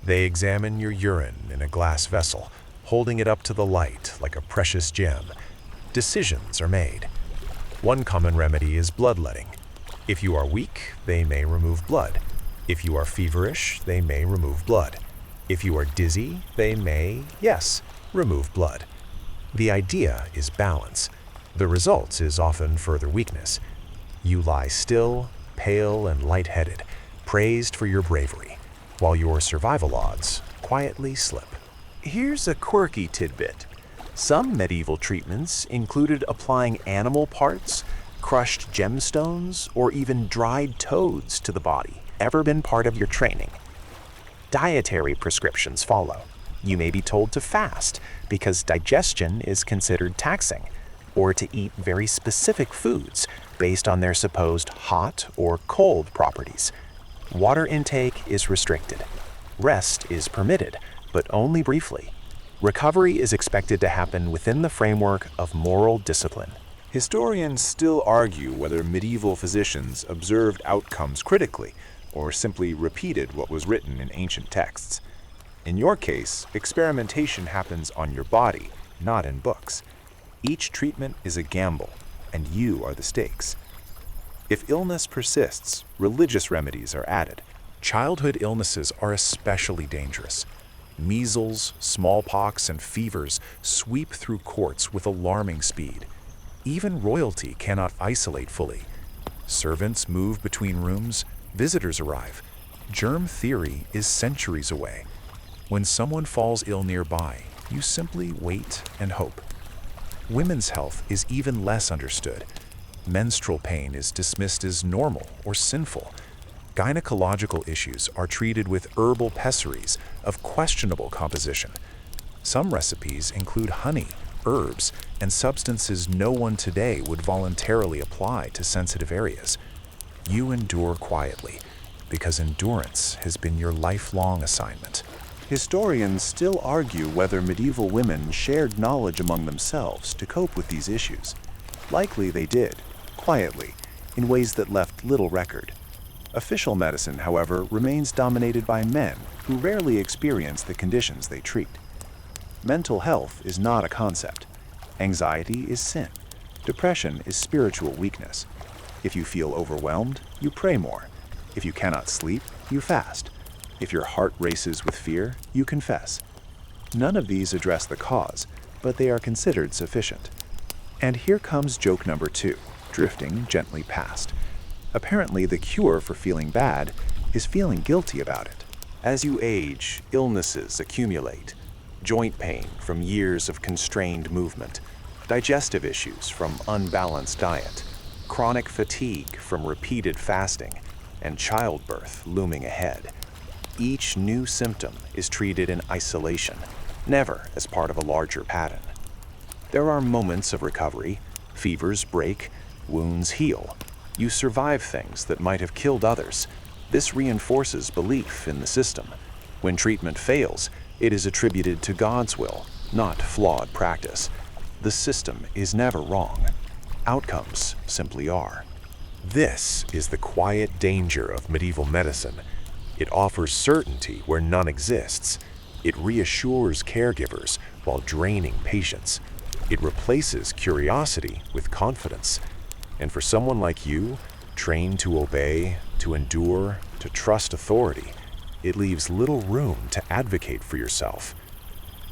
They examine your urine in a glass vessel, holding it up to the light like a precious gem. Decisions are made. One common remedy is bloodletting. If you are weak, they may remove blood. If you are feverish, they may remove blood. If you are dizzy, they may, yes, remove blood. The idea is balance. The result is often further weakness. You lie still, pale and lightheaded, praised for your bravery, while your survival odds quietly slip. Here's a quirky tidbit. Some medieval treatments included applying animal parts, crushed gemstones, or even dried toads to the body. Ever been part of your training? Dietary prescriptions follow. You may be told to fast because digestion is considered taxing, or to eat very specific foods based on their supposed hot or cold properties. Water intake is restricted. Rest is permitted, but only briefly. Recovery is expected to happen within the framework of moral discipline. Historians still argue whether medieval physicians observed outcomes critically or simply repeated what was written in ancient texts. In your case, experimentation happens on your body, not in books. Each treatment is a gamble, and you are the stakes. If illness persists, religious remedies are added. Childhood illnesses are especially dangerous. Measles, smallpox, and fevers sweep through courts with alarming speed. Even royalty cannot isolate fully. Servants move between rooms, visitors arrive. Germ theory is centuries away. When someone falls ill nearby, you simply wait and hope. Women's health is even less understood. Menstrual pain is dismissed as normal or sinful. Gynecological issues are treated with herbal pessaries of questionable composition. Some recipes include honey, herbs, and substances no one today would voluntarily apply to sensitive areas. You endure quietly, because endurance has been your lifelong assignment. Historians still argue whether medieval women shared knowledge among themselves to cope with these issues. Likely they did, quietly, in ways that left little record. Official medicine, however, remains dominated by men who rarely experience the conditions they treat. Mental health is not a concept. Anxiety is sin. Depression is spiritual weakness. If you feel overwhelmed, you pray more. If you cannot sleep, you fast. If your heart races with fear, you confess. None of these address the cause, but they are considered sufficient. And here comes joke number 2, drifting gently past. Apparently, the cure for feeling bad is feeling guilty about it. As you age, illnesses accumulate. Joint pain from years of constrained movement, digestive issues from unbalanced diet, chronic fatigue from repeated fasting, and childbirth looming ahead. Each new symptom is treated in isolation, never as part of a larger pattern. There are moments of recovery. Fevers break, wounds heal. You survive things that might have killed others. This reinforces belief in the system. When treatment fails, it is attributed to God's will, not flawed practice. The system is never wrong. Outcomes simply are. This is the quiet danger of medieval medicine. It offers certainty where none exists. It reassures caregivers while draining patients. It replaces curiosity with confidence. And for someone like you, trained to obey, to endure, to trust authority, It leaves little room to advocate for yourself.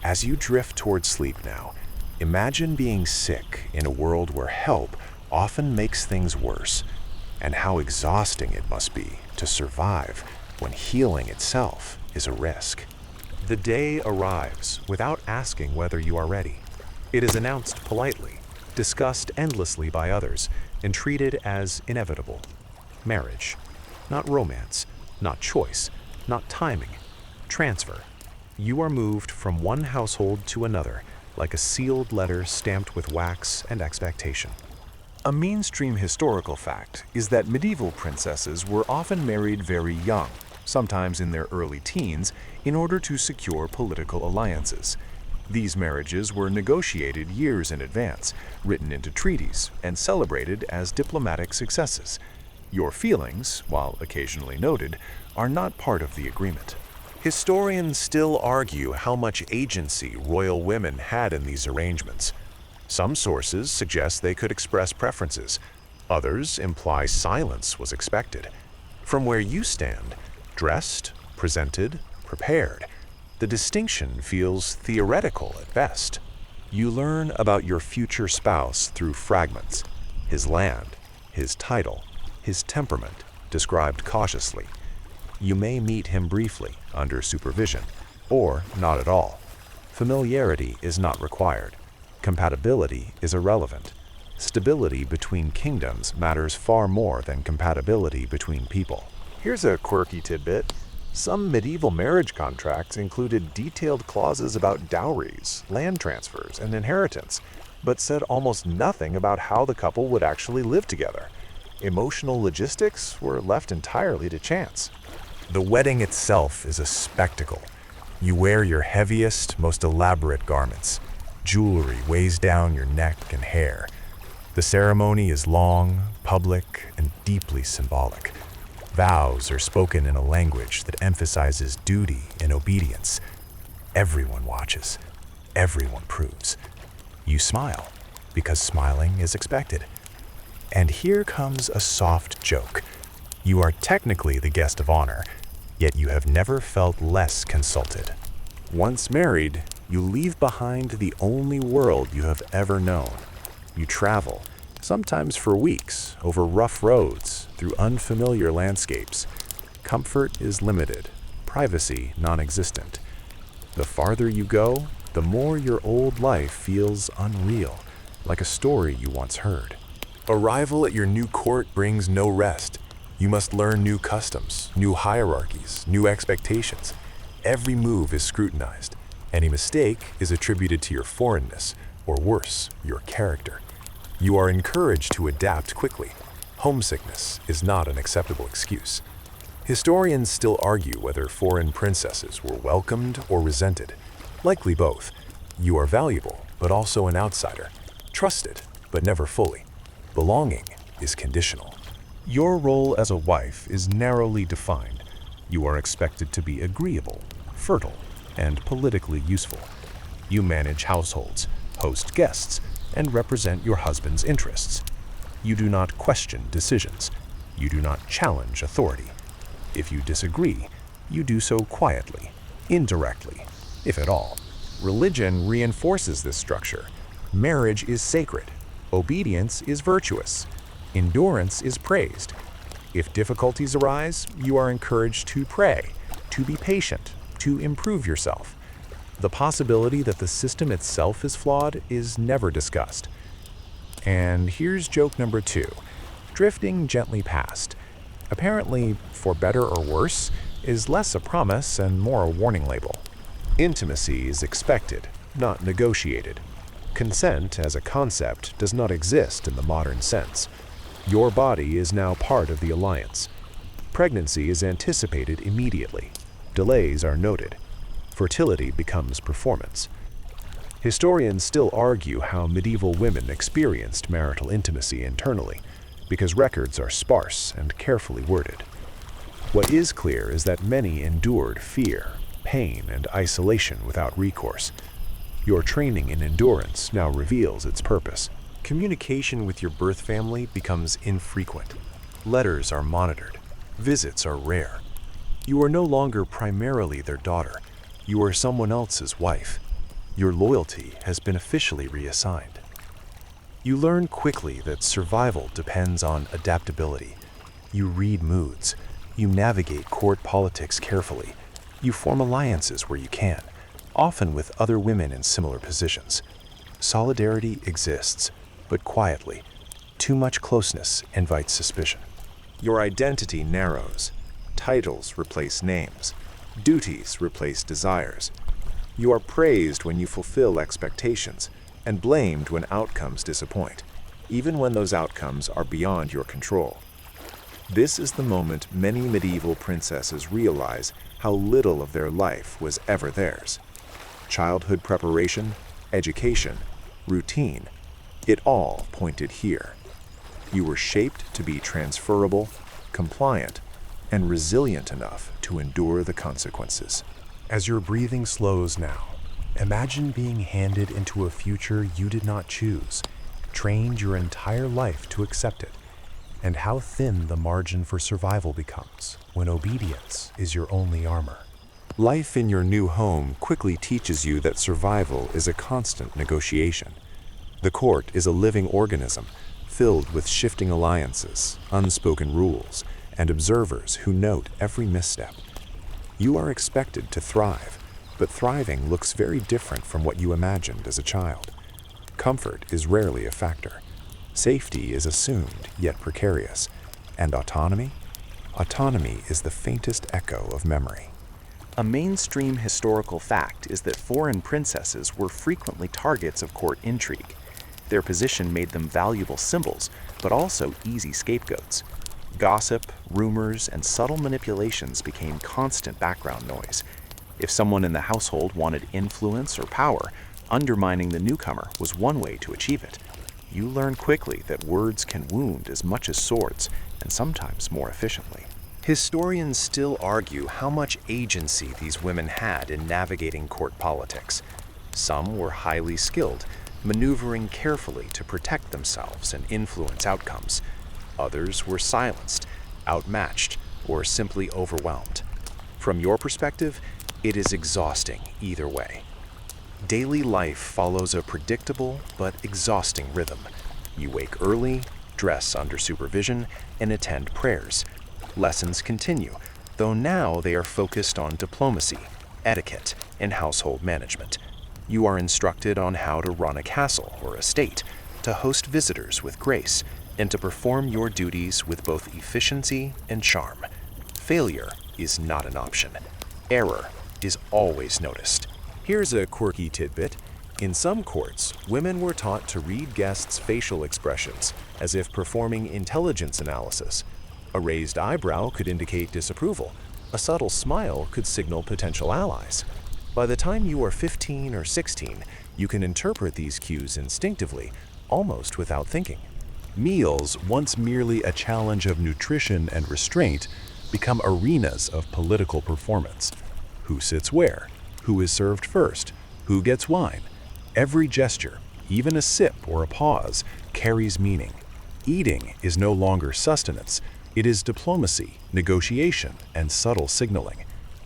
As you drift toward sleep now, imagine being sick in a world where help often makes things worse, and how exhausting it must be to survive when healing itself is a risk. The day arrives without asking whether you are ready. It is announced politely, discussed endlessly by others, and treated as inevitable. Marriage, not romance, not choice, not timing, transfer. You are moved from one household to another, like a sealed letter stamped with wax and expectation. A mainstream historical fact is that medieval princesses were often married very young, sometimes in their early teens, in order to secure political alliances. These marriages were negotiated years in advance, written into treaties, and celebrated as diplomatic successes. Your feelings, while occasionally noted, are not part of the agreement. Historians still argue how much agency royal women had in these arrangements. Some sources suggest they could express preferences. Others imply silence was expected. From where you stand, dressed, presented, prepared, the distinction feels theoretical at best. You learn about your future spouse through fragments: his land, his title, his temperament, described cautiously. You may meet him briefly, under supervision, or not at all. Familiarity is not required. Compatibility is irrelevant. Stability between kingdoms matters far more than compatibility between people. Here's a quirky tidbit. Some medieval marriage contracts included detailed clauses about dowries, land transfers, and inheritance, but said almost nothing about how the couple would actually live together. Emotional logistics were left entirely to chance. The wedding itself is a spectacle. You wear your heaviest, most elaborate garments. Jewelry weighs down your neck and hair. The ceremony is long, public, and deeply symbolic. Vows are spoken in a language that emphasizes duty and obedience. Everyone watches. Everyone proves. You smile, because smiling is expected. And here comes a soft joke. You are technically the guest of honor, yet you have never felt less consulted. Once married, you leave behind the only world you have ever known. You travel, sometimes for weeks, over rough roads, through unfamiliar landscapes. Comfort is limited, privacy non-existent. The farther you go, the more your old life feels unreal, like a story you once heard. Arrival at your new court brings no rest. You must learn new customs, new hierarchies, new expectations. Every move is scrutinized. Any mistake is attributed to your foreignness, or worse, your character. You are encouraged to adapt quickly. Homesickness is not an acceptable excuse. Historians still argue whether foreign princesses were welcomed or resented. Likely both. You are valuable, but also an outsider. Trusted, but never fully. Belonging is conditional. Your role as a wife is narrowly defined. You are expected to be agreeable, fertile, and politically useful. You manage households, host guests, and represent your husband's interests. You do not question decisions. You do not challenge authority. If you disagree, you do so quietly, indirectly, if at all. Religion reinforces this structure. Marriage is sacred. Obedience is virtuous. Endurance is praised. If difficulties arise, you are encouraged to pray, to be patient, to improve yourself. The possibility that the system itself is flawed is never discussed. And here's joke number 2, drifting gently past. Apparently, for better or worse, is less a promise and more a warning label. Intimacy is expected, not negotiated. Consent as a concept does not exist in the modern sense. Your body is now part of the alliance. Pregnancy is anticipated immediately. Delays are noted. Fertility becomes performance. Historians still argue how medieval women experienced marital intimacy internally, because records are sparse and carefully worded. What is clear is that many endured fear, pain, and isolation without recourse. Your training in endurance now reveals its purpose. Communication with your birth family becomes infrequent. Letters are monitored. Visits are rare. You are no longer primarily their daughter. You are someone else's wife. Your loyalty has been officially reassigned. You learn quickly that survival depends on adaptability. You read moods. You navigate court politics carefully. You form alliances where you can, often with other women in similar positions. Solidarity exists, but quietly. Too much closeness invites suspicion. Your identity narrows. Titles replace names. Duties replace desires. You are praised when you fulfill expectations, and blamed when outcomes disappoint, even when those outcomes are beyond your control. This is the moment many medieval princesses realize how little of their life was ever theirs. Childhood preparation, education, routine, it all pointed here. You were shaped to be transferable, compliant, and resilient enough to endure the consequences. As your breathing slows now, imagine being handed into a future you did not choose, trained your entire life to accept it, and how thin the margin for survival becomes when obedience is your only armor. Life in your new home quickly teaches you that survival is a constant negotiation. The court is a living organism, filled with shifting alliances, unspoken rules, and observers who note every misstep. You are expected to thrive, but thriving looks very different from what you imagined as a child. Comfort is rarely a factor. Safety is assumed, yet precarious. And autonomy? Autonomy is the faintest echo of memory. A mainstream historical fact is that foreign princesses were frequently targets of court intrigue. Their position made them valuable symbols, but also easy scapegoats. Gossip, rumors, and subtle manipulations became constant background noise. If someone in the household wanted influence or power, undermining the newcomer was one way to achieve it. You learn quickly that words can wound as much as swords, and sometimes more efficiently. Historians still argue how much agency these women had in navigating court politics. Some were highly skilled, maneuvering carefully to protect themselves and influence outcomes. Others were silenced, outmatched, or simply overwhelmed. From your perspective, it is exhausting either way. Daily life follows a predictable but exhausting rhythm. You wake early, dress under supervision, and attend prayers. Lessons continue, though now they are focused on diplomacy, etiquette, and household management. You are instructed on how to run a castle or estate, to host visitors with grace, and to perform your duties with both efficiency and charm. Failure is not an option. Error is always noticed. Here's a quirky tidbit. In some courts, women were taught to read guests' facial expressions, as if performing intelligence analysis. A raised eyebrow could indicate disapproval. A subtle smile could signal potential allies. By the time you are 15 or 16, you can interpret these cues instinctively, almost without thinking. Meals, once merely a challenge of nutrition and restraint, become arenas of political performance. Who sits where? Who is served first? Who gets wine? Every gesture, even a sip or a pause, carries meaning. Eating is no longer sustenance. It is diplomacy, negotiation, and subtle signaling.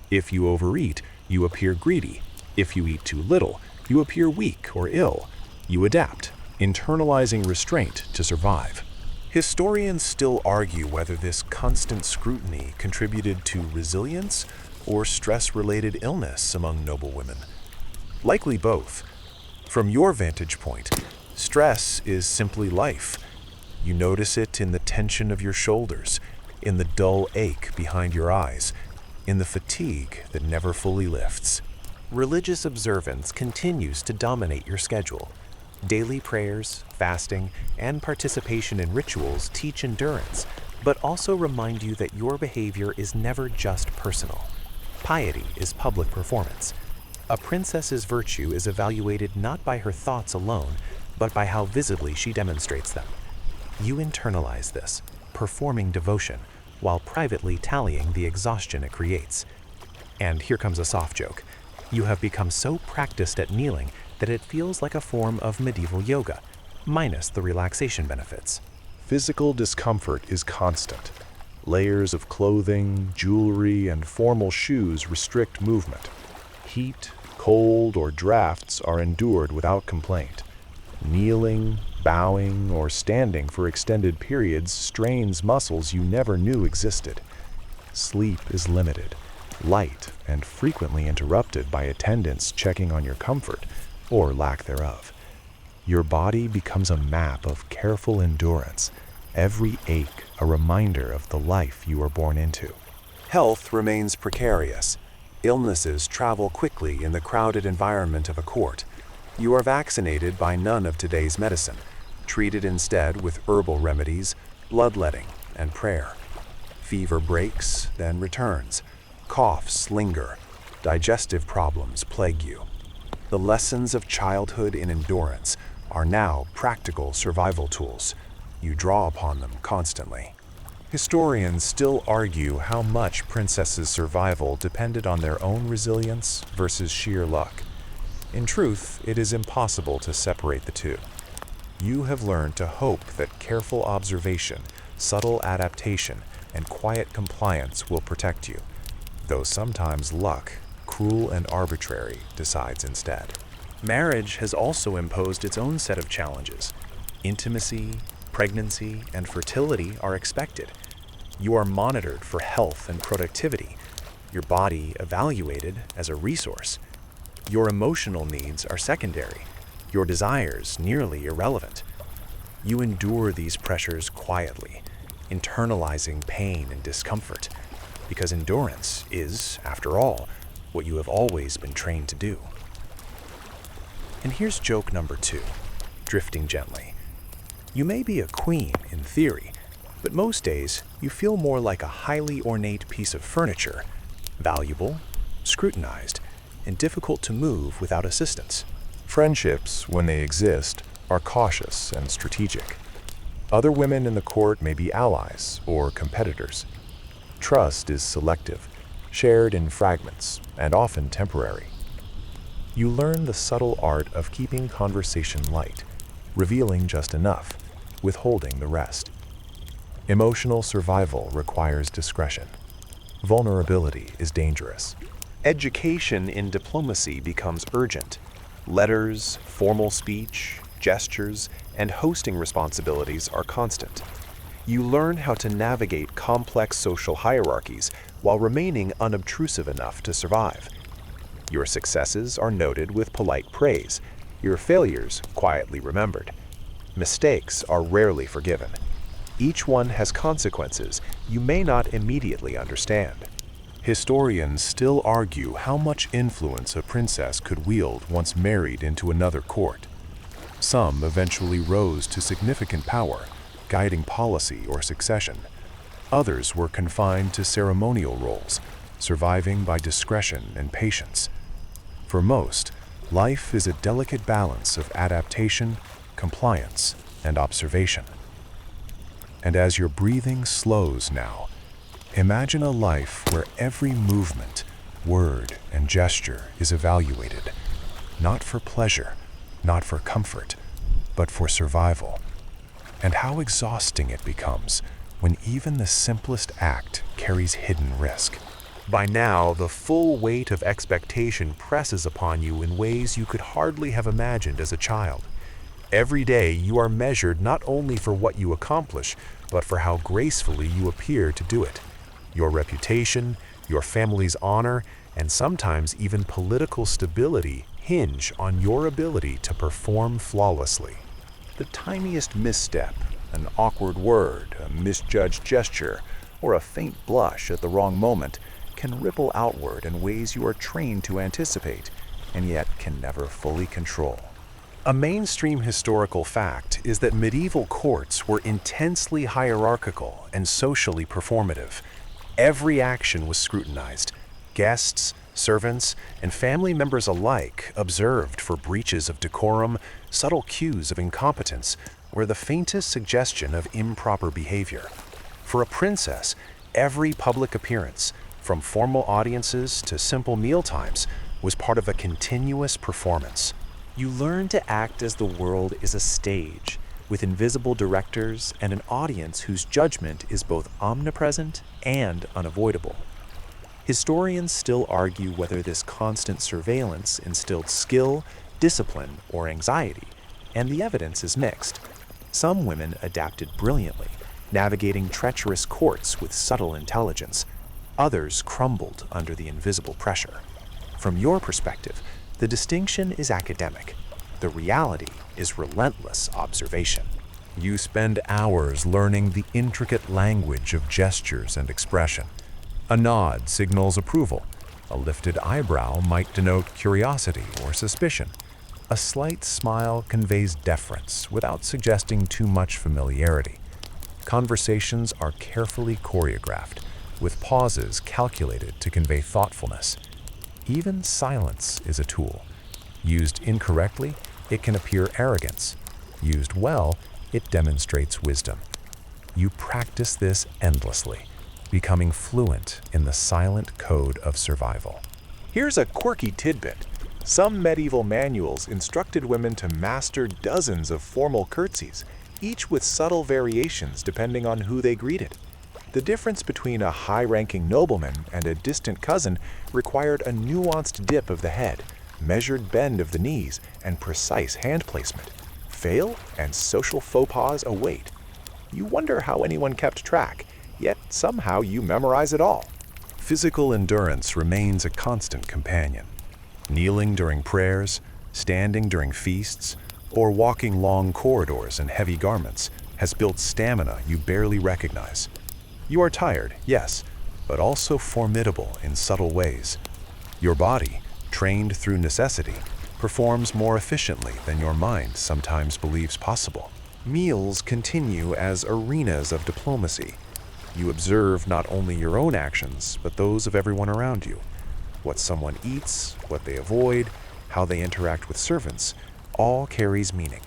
If you overeat, you appear greedy. If you eat too little, you appear weak or ill. You adapt, internalizing restraint to survive. Historians still argue whether this constant scrutiny contributed to resilience or stress-related illness among noble women. Likely both. From your vantage point, stress is simply life. You notice it in the tension of your shoulders, in the dull ache behind your eyes, in the fatigue that never fully lifts. Religious observance continues to dominate your schedule. Daily prayers, fasting, and participation in rituals teach endurance, but also remind you that your behavior is never just personal. Piety is public performance. A princess's virtue is evaluated not by her thoughts alone, but by how visibly she demonstrates them. You internalize this, performing devotion, while privately tallying the exhaustion it creates. And here comes a soft joke. You have become so practiced at kneeling that it feels like a form of medieval yoga, minus the relaxation benefits. Physical discomfort is constant. Layers of clothing, jewelry, and formal shoes restrict movement. Heat, cold, or drafts are endured without complaint. Kneeling, bowing, or standing for extended periods strains muscles you never knew existed. Sleep is limited, light, and frequently interrupted by attendants checking on your comfort, or lack thereof. Your body becomes a map of careful endurance, every ache a reminder of the life you were born into. Health remains precarious. Illnesses travel quickly in the crowded environment of a court. You are vaccinated by none of today's medicine, treated instead with herbal remedies, bloodletting, and prayer. Fever breaks, then returns. Coughs linger. Digestive problems plague you. The lessons of childhood in endurance are now practical survival tools. You draw upon them constantly. Historians still argue how much princesses' survival depended on their own resilience versus sheer luck. In truth, it is impossible to separate the two. You have learned to hope that careful observation, subtle adaptation, and quiet compliance will protect you, though sometimes luck, cruel and arbitrary, decides instead. Marriage has also imposed its own set of challenges. Intimacy, pregnancy, and fertility are expected. You are monitored for health and productivity, your body evaluated as a resource. Your emotional needs are secondary, your desires nearly irrelevant. You endure these pressures quietly, internalizing pain and discomfort, because endurance is, after all, what you have always been trained to do. And here's joke number 2, drifting gently. You may be a queen in theory, but most days you feel more like a highly ornate piece of furniture, valuable, scrutinized, and difficult to move without assistance. Friendships, when they exist, are cautious and strategic. Other women in the court may be allies or competitors. Trust is selective, shared in fragments, and often temporary. You learn the subtle art of keeping conversation light, revealing just enough, withholding the rest. Emotional survival requires discretion. Vulnerability is dangerous. Education in diplomacy becomes urgent. Letters, formal speech, gestures, and hosting responsibilities are constant. You learn how to navigate complex social hierarchies while remaining unobtrusive enough to survive. Your successes are noted with polite praise, your failures quietly remembered. Mistakes are rarely forgiven. Each one has consequences you may not immediately understand. Historians still argue how much influence a princess could wield once married into another court. Some eventually rose to significant power, guiding policy or succession. Others were confined to ceremonial roles, surviving by discretion and patience. For most, life is a delicate balance of adaptation, compliance, and observation. And as your breathing slows now, imagine a life where every movement, word, and gesture is evaluated, not for pleasure, not for comfort, but for survival. And how exhausting it becomes when even the simplest act carries hidden risk. By now, the full weight of expectation presses upon you in ways you could hardly have imagined as a child. Every day, you are measured not only for what you accomplish, but for how gracefully you appear to do it. Your reputation, your family's honor, and sometimes even political stability hinge on your ability to perform flawlessly. The tiniest misstep, an awkward word, a misjudged gesture, or a faint blush at the wrong moment can ripple outward in ways you are trained to anticipate, and yet can never fully control. A mainstream historical fact is that medieval courts were intensely hierarchical and socially performative. Every action was scrutinized. Guests, servants, and family members alike observed for breaches of decorum, subtle cues of incompetence, or the faintest suggestion of improper behavior. For a princess, every public appearance, from formal audiences to simple mealtimes, was part of a continuous performance. You learn to act as the world is a stage, with invisible directors and an audience whose judgment is both omnipresent and unavoidable. Historians still argue whether this constant surveillance instilled skill, discipline, or anxiety, and the evidence is mixed. Some women adapted brilliantly, navigating treacherous courts with subtle intelligence. Others crumbled under the invisible pressure. From your perspective, the distinction is academic. The reality is relentless observation. You spend hours learning the intricate language of gestures and expression. A nod signals approval. A lifted eyebrow might denote curiosity or suspicion. A slight smile conveys deference without suggesting too much familiarity. Conversations are carefully choreographed, with pauses calculated to convey thoughtfulness. Even silence is a tool. Used incorrectly, it can appear arrogance. Used well, it demonstrates wisdom. You practice this endlessly, becoming fluent in the silent code of survival. Here's a quirky tidbit. Some medieval manuals instructed women to master dozens of formal curtsies, each with subtle variations depending on who they greeted. The difference between a high-ranking nobleman and a distant cousin required a nuanced dip of the head, measured bend of the knees, and precise hand placement. Fail, and social faux pas await. You wonder how anyone kept track, yet somehow you memorize it all. Physical endurance remains a constant companion. Kneeling during prayers, standing during feasts, or walking long corridors in heavy garments has built stamina you barely recognize. You are tired, yes, but also formidable in subtle ways. Your body, trained through necessity, performs more efficiently than your mind sometimes believes possible. Meals continue as arenas of diplomacy. You observe not only your own actions, but those of everyone around you. What someone eats, what they avoid, how they interact with servants, all carries meaning.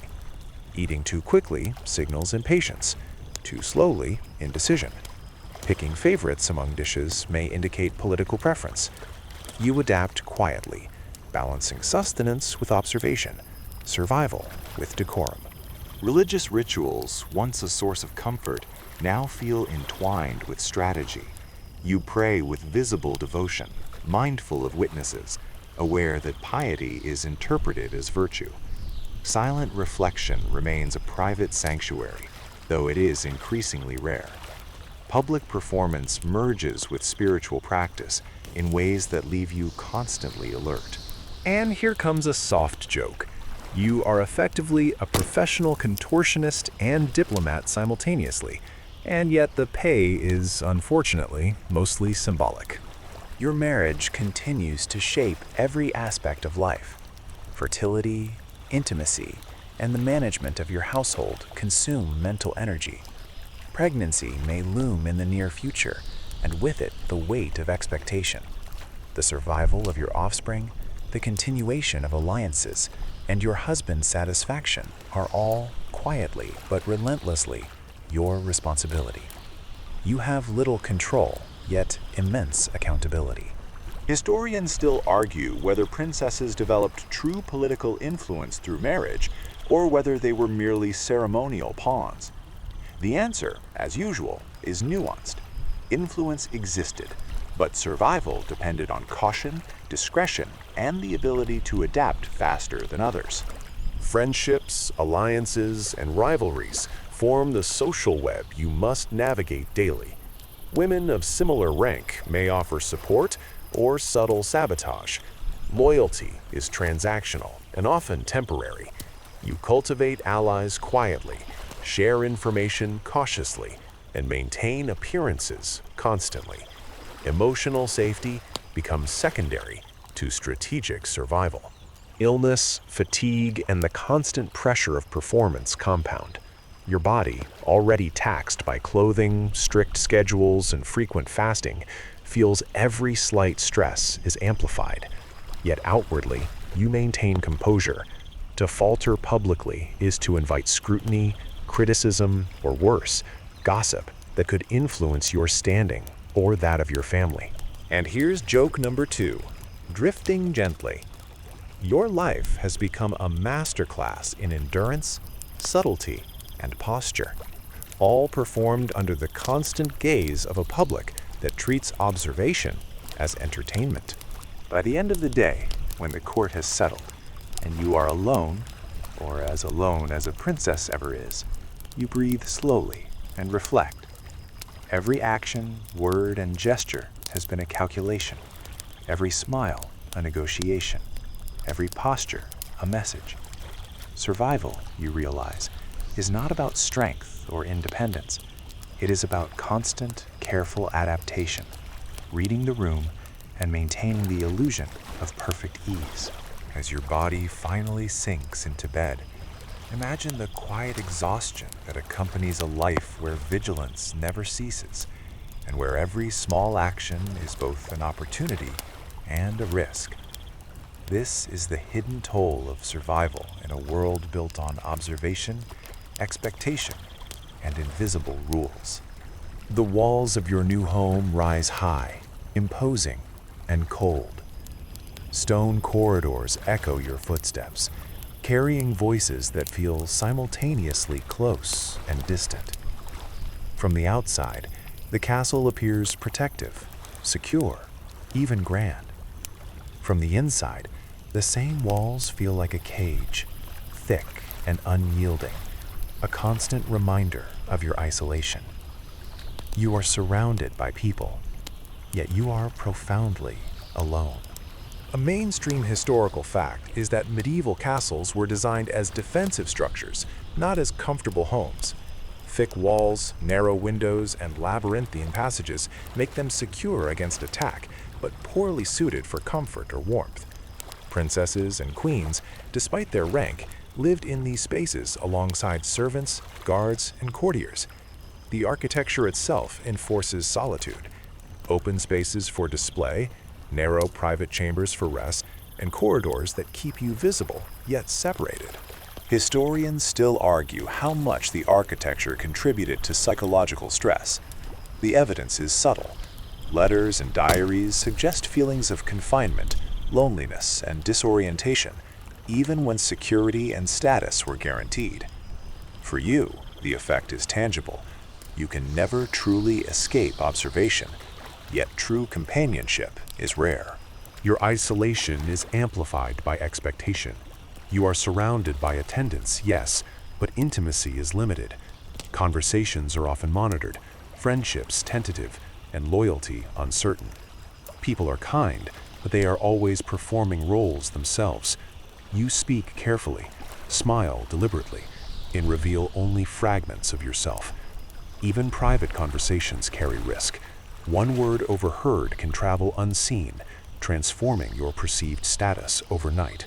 Eating too quickly signals impatience, too slowly, indecision. Picking favorites among dishes may indicate political preference. You adapt quietly, balancing sustenance with observation, survival with decorum. Religious rituals, once a source of comfort, now feel entwined with strategy. You pray with visible devotion, mindful of witnesses, aware that piety is interpreted as virtue. Silent reflection remains a private sanctuary, though it is increasingly rare. Public performance merges with spiritual practice in ways that leave you constantly alert. And here comes a soft joke. You are effectively a professional contortionist and diplomat simultaneously, and yet the pay is, unfortunately, mostly symbolic. Your marriage continues to shape every aspect of life. Fertility, intimacy, and the management of your household consume mental energy. Pregnancy may loom in the near future, and with it the weight of expectation. The survival of your offspring, the continuation of alliances, and your husband's satisfaction are all, quietly but relentlessly, your responsibility. You have little control, yet immense accountability. Historians still argue whether princesses developed true political influence through marriage, or whether they were merely ceremonial pawns. The answer, as usual, is nuanced. Influence existed, but survival depended on caution, discretion, and the ability to adapt faster than others. Friendships, alliances, and rivalries form the social web you must navigate daily. Women of similar rank may offer support or subtle sabotage. Loyalty is transactional and often temporary. You cultivate allies quietly, share information cautiously, and maintain appearances constantly. Emotional safety becomes secondary to strategic survival. Illness, fatigue, and the constant pressure of performance compound. Your body, already taxed by clothing, strict schedules, and frequent fasting, feels every slight stress is amplified. Yet outwardly, you maintain composure. To falter publicly is to invite scrutiny, criticism, or worse, gossip that could influence your standing or that of your family. And here's joke number 2, drifting gently. Your life has become a masterclass in endurance, subtlety, and posture, all performed under the constant gaze of a public that treats observation as entertainment. By the end of the day, when the court has settled, and you are alone, or as alone as a princess ever is, you breathe slowly and reflect. Every action, word, and gesture has been a calculation. Every smile, a negotiation. Every posture, a message. Survival, you realize, is not about strength or independence. It is about constant, careful adaptation, reading the room and maintaining the illusion of perfect ease. As your body finally sinks into bed, imagine the quiet exhaustion that accompanies a life where vigilance never ceases, and where every small action is both an opportunity and a risk. This is the hidden toll of survival in a world built on observation, expectation, and invisible rules. The walls of your new home rise high, imposing, and cold. Stone corridors echo your footsteps, carrying voices that feel simultaneously close and distant. From the outside, the castle appears protective, secure, even grand. From the inside, the same walls feel like a cage, thick and unyielding, a constant reminder of your isolation. You are surrounded by people, yet you are profoundly alone. A mainstream historical fact is that medieval castles were designed as defensive structures, not as comfortable homes. Thick walls, narrow windows, and labyrinthine passages make them secure against attack, but poorly suited for comfort or warmth. Princesses and queens, despite their rank, lived in these spaces alongside servants, guards, and courtiers. The architecture itself enforces solitude. Open spaces for display, narrow private chambers for rest, and corridors that keep you visible, yet separated. Historians still argue how much the architecture contributed to psychological stress. The evidence is subtle. Letters and diaries suggest feelings of confinement, loneliness, and disorientation, even when security and status were guaranteed. For you, the effect is tangible. You can never truly escape observation, yet true companionship is rare. Your isolation is amplified by expectation. You are surrounded by attendance, yes, but intimacy is limited. Conversations are often monitored, friendships tentative, and loyalty uncertain. People are kind, but they are always performing roles themselves. You speak carefully, smile deliberately, and reveal only fragments of yourself. Even private conversations carry risk. One word overheard can travel unseen, transforming your perceived status overnight.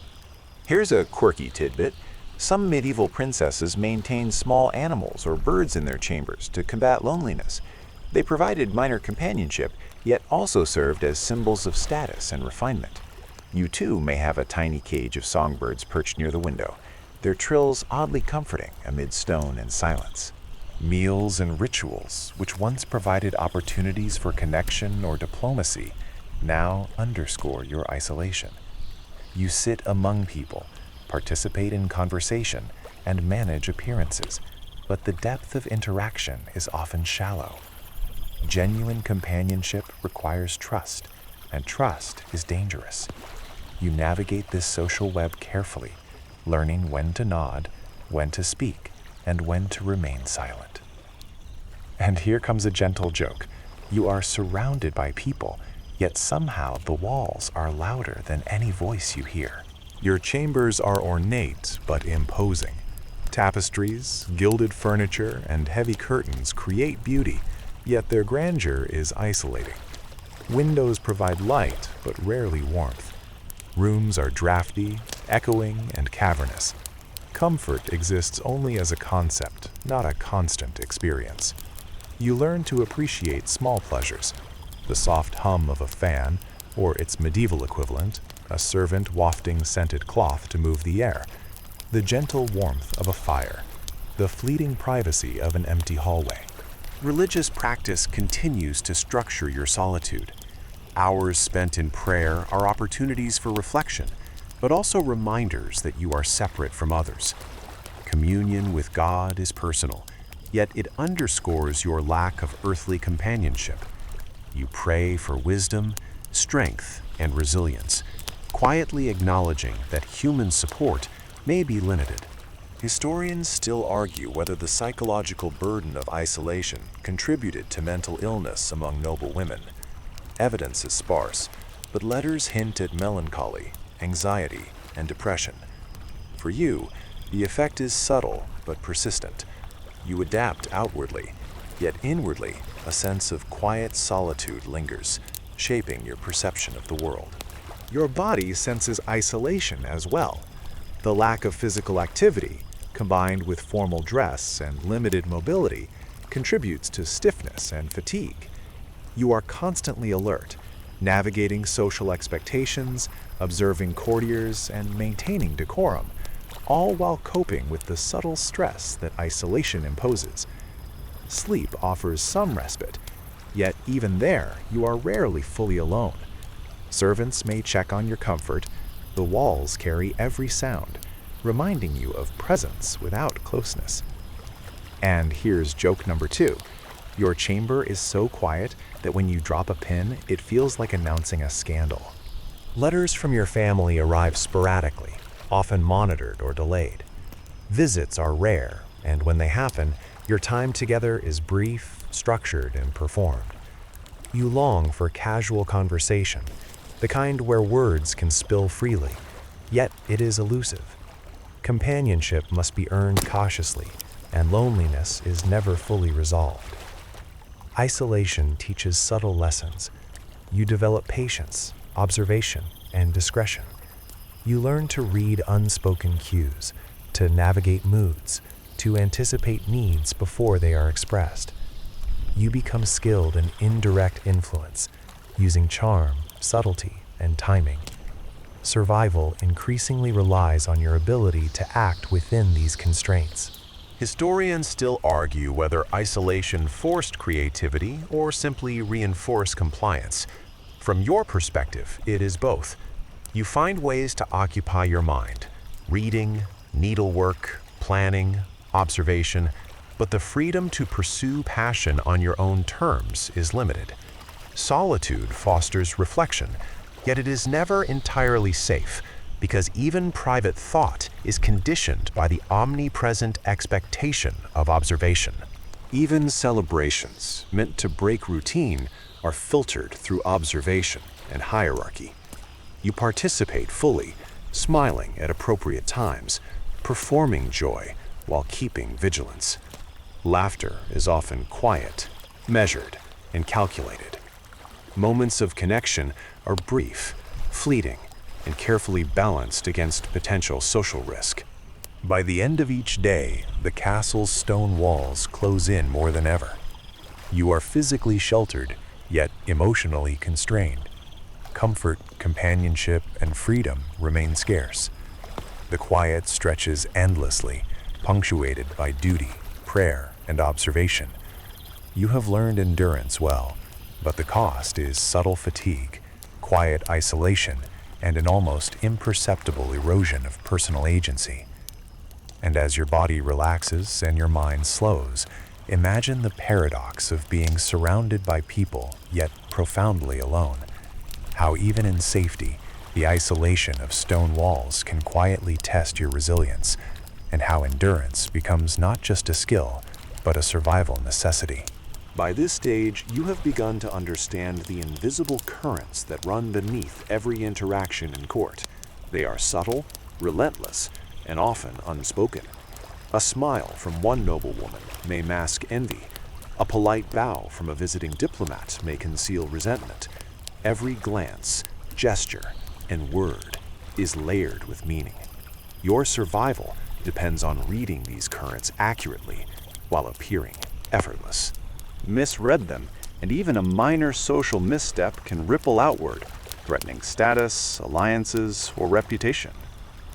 Here's a quirky tidbit. Some medieval princesses maintained small animals or birds in their chambers to combat loneliness. They provided minor companionship, yet also served as symbols of status and refinement. You too may have a tiny cage of songbirds perched near the window, their trills oddly comforting amid stone and silence. Meals and rituals, which once provided opportunities for connection or diplomacy, now underscore your isolation. You sit among people, participate in conversation, and manage appearances, but the depth of interaction is often shallow. Genuine companionship requires trust, and trust is dangerous. You navigate this social web carefully, learning when to nod, when to speak, and when to remain silent. And here comes a gentle joke. You are surrounded by people, yet somehow the walls are louder than any voice you hear. Your chambers are ornate but imposing. Tapestries, gilded furniture, and heavy curtains create beauty, yet their grandeur is isolating. Windows provide light but rarely warmth. Rooms are drafty, echoing, and cavernous. Comfort exists only as a concept, not a constant experience. You learn to appreciate small pleasures, the soft hum of a fan, or its medieval equivalent, a servant wafting scented cloth to move the air, the gentle warmth of a fire, the fleeting privacy of an empty hallway. Religious practice continues to structure your solitude. Hours spent in prayer are opportunities for reflection, but also reminders that you are separate from others. communion with God is personal, yet it underscores your lack of earthly companionship. You pray for wisdom, strength, and resilience, quietly acknowledging that human support may be limited. Historians still argue whether the psychological burden of isolation contributed to mental illness among noble women. Evidence is sparse, but letters hint at melancholy, anxiety, and depression. For you, the effect is subtle but persistent. You adapt outwardly, yet inwardly, a sense of quiet solitude lingers, shaping your perception of the world. Your body senses isolation as well. The lack of physical activity, combined with formal dress and limited mobility, contributes to stiffness and fatigue. You are constantly alert, navigating social expectations, observing courtiers, and maintaining decorum, all while coping with the subtle stress that isolation imposes. Sleep offers some respite, yet even there, you are rarely fully alone. Servants may check on your comfort. The walls carry every sound, reminding you of presence without closeness. And here's joke number 2. Your chamber is so quiet that when you drop a pin, it feels like announcing a scandal. Letters from your family arrive sporadically, often monitored or delayed. Visits are rare, and when they happen, your time together is brief, structured, and performed. You long for casual conversation, the kind where words can spill freely, yet it is elusive. Companionship must be earned cautiously, and loneliness is never fully resolved. Isolation teaches subtle lessons. You develop patience, observation, and discretion. You learn to read unspoken cues, to navigate moods, to anticipate needs before they are expressed. You become skilled in indirect influence, using charm, subtlety, and timing. Survival increasingly relies on your ability to act within these constraints. Historians still argue whether isolation forced creativity or simply reinforced compliance. From your perspective, it is both. You find ways to occupy your mind, reading, needlework, planning, observation, but the freedom to pursue passion on your own terms is limited. Solitude fosters reflection, yet it is never entirely safe, because even private thought is conditioned by the omnipresent expectation of observation. Even celebrations, meant to break routine, are filtered through observation and hierarchy. You participate fully, smiling at appropriate times, performing joy while keeping vigilance. Laughter is often quiet, measured, and calculated. Moments of connection are brief, fleeting, and carefully balanced against potential social risk. By the end of each day, the castle's stone walls close in more than ever. You are physically sheltered, yet emotionally constrained. Comfort, companionship, and freedom remain scarce. The quiet stretches endlessly, punctuated by duty, prayer, and observation. You have learned endurance well, but the cost is subtle fatigue, quiet isolation, and an almost imperceptible erosion of personal agency. And as your body relaxes and your mind slows, imagine the paradox of being surrounded by people, yet profoundly alone. How even in safety, the isolation of stone walls can quietly test your resilience, and how endurance becomes not just a skill, but a survival necessity. By this stage, you have begun to understand the invisible currents that run beneath every interaction in court. They are subtle, relentless, and often unspoken. A smile from one noblewoman may mask envy. A polite bow from a visiting diplomat may conceal resentment. Every glance, gesture, and word is layered with meaning. Your survival depends on reading these currents accurately while appearing effortless. Misread them, and even a minor social misstep can ripple outward, threatening status, alliances, or reputation.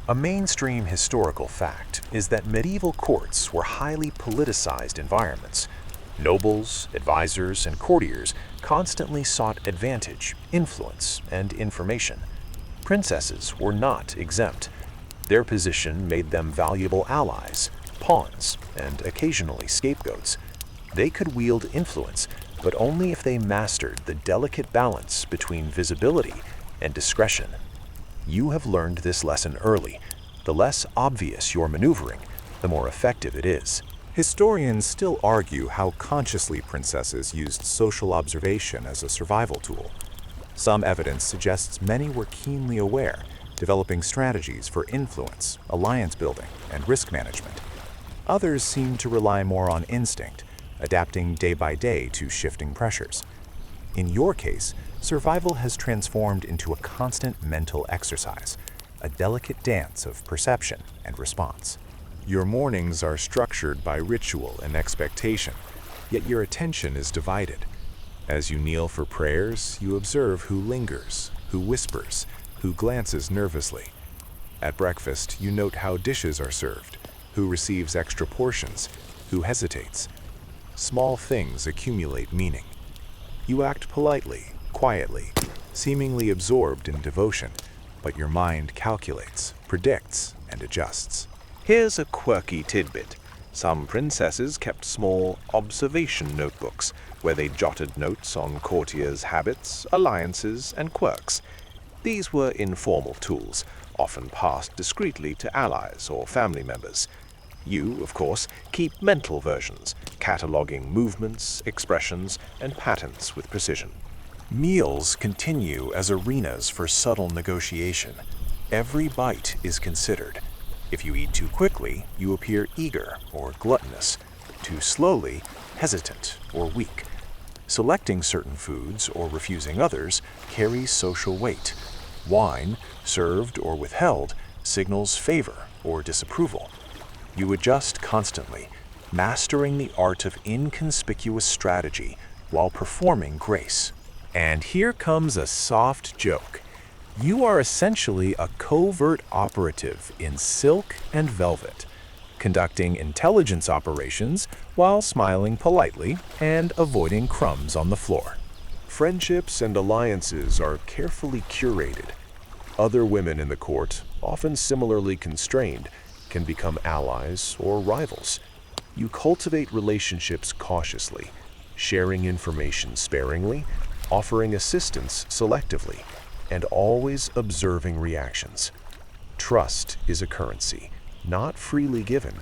A mainstream historical fact is that medieval courts were highly politicized environments. Nobles, advisors, and courtiers constantly sought advantage, influence, and information. Princesses were not exempt. Their position made them valuable allies, pawns and occasionally scapegoats. They could wield influence, but only if they mastered the delicate balance between visibility and discretion. You have learned this lesson early. The less obvious your maneuvering, the more effective it is. Historians still argue how consciously princesses used social observation as a survival tool. Some evidence suggests many were keenly aware, developing strategies for influence, alliance building, and risk management. Others seem to rely more on instinct, adapting day by day to shifting pressures. In your case, survival has transformed into a constant mental exercise, a delicate dance of perception and response. Your mornings are structured by ritual and expectation, yet your attention is divided. As you kneel for prayers, you observe who lingers, who whispers, who glances nervously. At breakfast, you note how dishes are served, who receives extra portions, who hesitates. Small things accumulate meaning. You act politely, quietly, seemingly absorbed in devotion, but your mind calculates, predicts, and adjusts. Here's a quirky tidbit. Some princesses kept small observation notebooks where they jotted notes on courtiers' habits, alliances, and quirks. These were informal tools, often passed discreetly to allies or family members. You, of course, keep mental versions, cataloging movements, expressions, and patterns with precision. Meals continue as arenas for subtle negotiation. Every bite is considered. If you eat too quickly, you appear eager or gluttonous. Too slowly, hesitant or weak. Selecting certain foods or refusing others carries social weight. Wine, served or withheld, signals favor or disapproval. You adjust constantly, mastering the art of inconspicuous strategy while performing grace. And here comes a soft joke. You are essentially a covert operative in silk and velvet, conducting intelligence operations while smiling politely and avoiding crumbs on the floor. Friendships and alliances are carefully curated. Other women in the court, often similarly constrained, can become allies or rivals. You cultivate relationships cautiously, sharing information sparingly, offering assistance selectively, and always observing reactions. Trust is a currency, not freely given,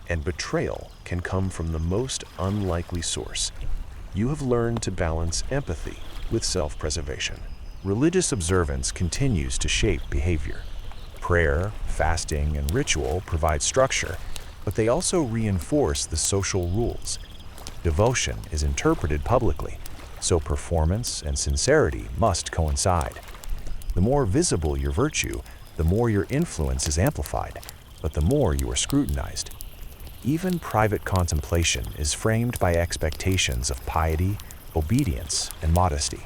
and betrayal can come from the most unlikely source. You have learned to balance empathy with self-preservation. Religious observance continues to shape behavior. Prayer, fasting, and ritual provide structure, but they also reinforce the social rules. Devotion is interpreted publicly, so performance and sincerity must coincide. The more visible your virtue, the more your influence is amplified, but the more you are scrutinized. Even private contemplation is framed by expectations of piety, obedience, and modesty.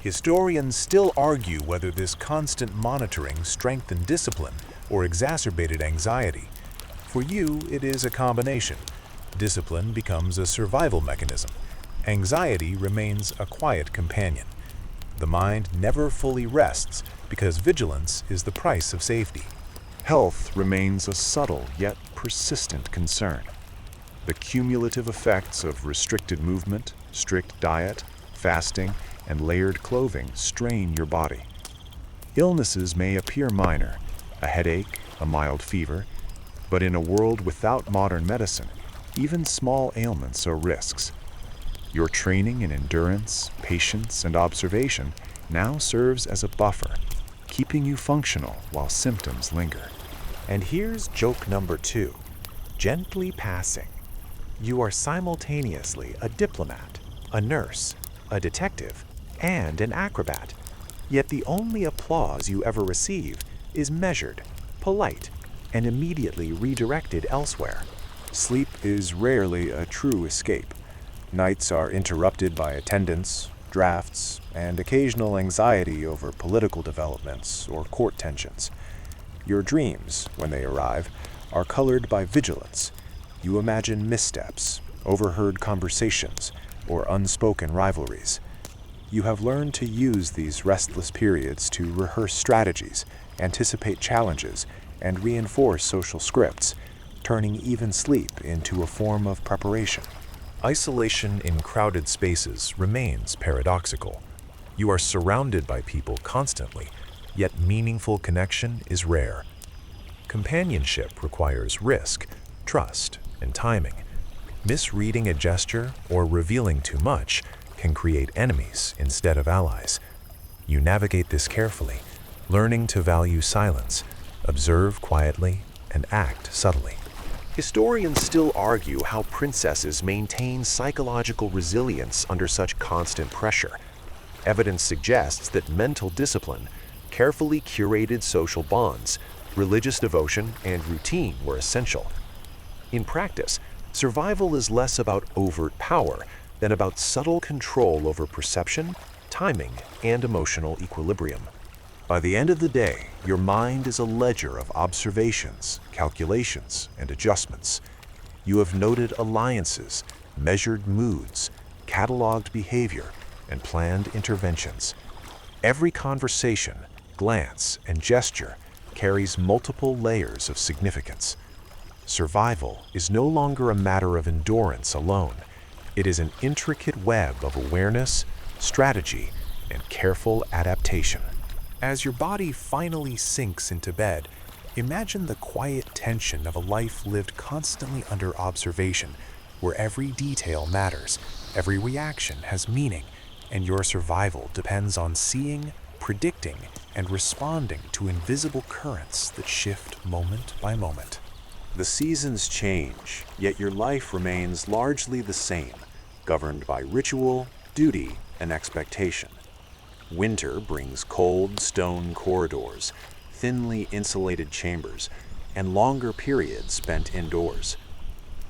Historians still argue whether this constant monitoring strengthened discipline or exacerbated anxiety. For you, it is a combination. Discipline becomes a survival mechanism. Anxiety remains a quiet companion. The mind never fully rests because vigilance is the price of safety. Health remains a subtle yet persistent concern. The cumulative effects of restricted movement, strict diet, fasting, and layered clothing strain your body. Illnesses may appear minor, a headache, a mild fever, but in a world without modern medicine, even small ailments are risks. Your training in endurance, patience, and observation now serves as a buffer, keeping you functional while symptoms linger. And here's joke number 2, gently passing. You are simultaneously a diplomat, a nurse, a detective, and an acrobat. Yet the only applause you ever receive is measured, polite, and immediately redirected elsewhere. Sleep is rarely a true escape. Nights are interrupted by attendance, drafts, and occasional anxiety over political developments or court tensions. Your dreams, when they arrive, are colored by vigilance. You imagine missteps, overheard conversations, or unspoken rivalries. You have learned to use these restless periods to rehearse strategies, anticipate challenges, and reinforce social scripts. turning even sleep into a form of preparation. Isolation in crowded spaces remains paradoxical. You are surrounded by people constantly, yet meaningful connection is rare. Companionship requires risk, trust, and timing. Misreading a gesture or revealing too much can create enemies instead of allies. You navigate this carefully, learning to value silence, observe quietly, and act subtly. Historians still argue how princesses maintain psychological resilience under such constant pressure. Evidence suggests that mental discipline, carefully curated social bonds, religious devotion, and routine were essential. In practice, survival is less about overt power than about subtle control over perception, timing, and emotional equilibrium. By the end of the day, your mind is a ledger of observations, calculations, and adjustments. You have noted alliances, measured moods, cataloged behavior, and planned interventions. Every conversation, glance, and gesture carries multiple layers of significance. Survival is no longer a matter of endurance alone. It is an intricate web of awareness, strategy, and careful adaptation. As your body finally sinks into bed, imagine the quiet tension of a life lived constantly under observation, where every detail matters, every reaction has meaning, and your survival depends on seeing, predicting, and responding to invisible currents that shift moment by moment. The seasons change, yet your life remains largely the same, governed by ritual, duty, and expectation. Winter brings cold stone corridors, thinly insulated chambers, and longer periods spent indoors.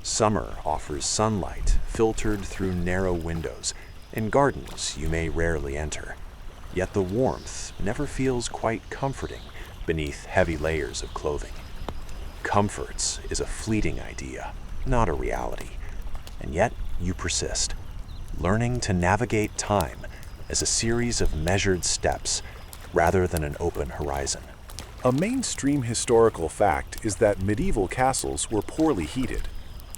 Summer offers sunlight filtered through narrow windows and gardens you may rarely enter. Yet the warmth never feels quite comforting beneath heavy layers of clothing. Comforts is a fleeting idea, not a reality. And yet you persist, learning to navigate time as a series of measured steps rather than an open horizon. A mainstream historical fact is that medieval castles were poorly heated.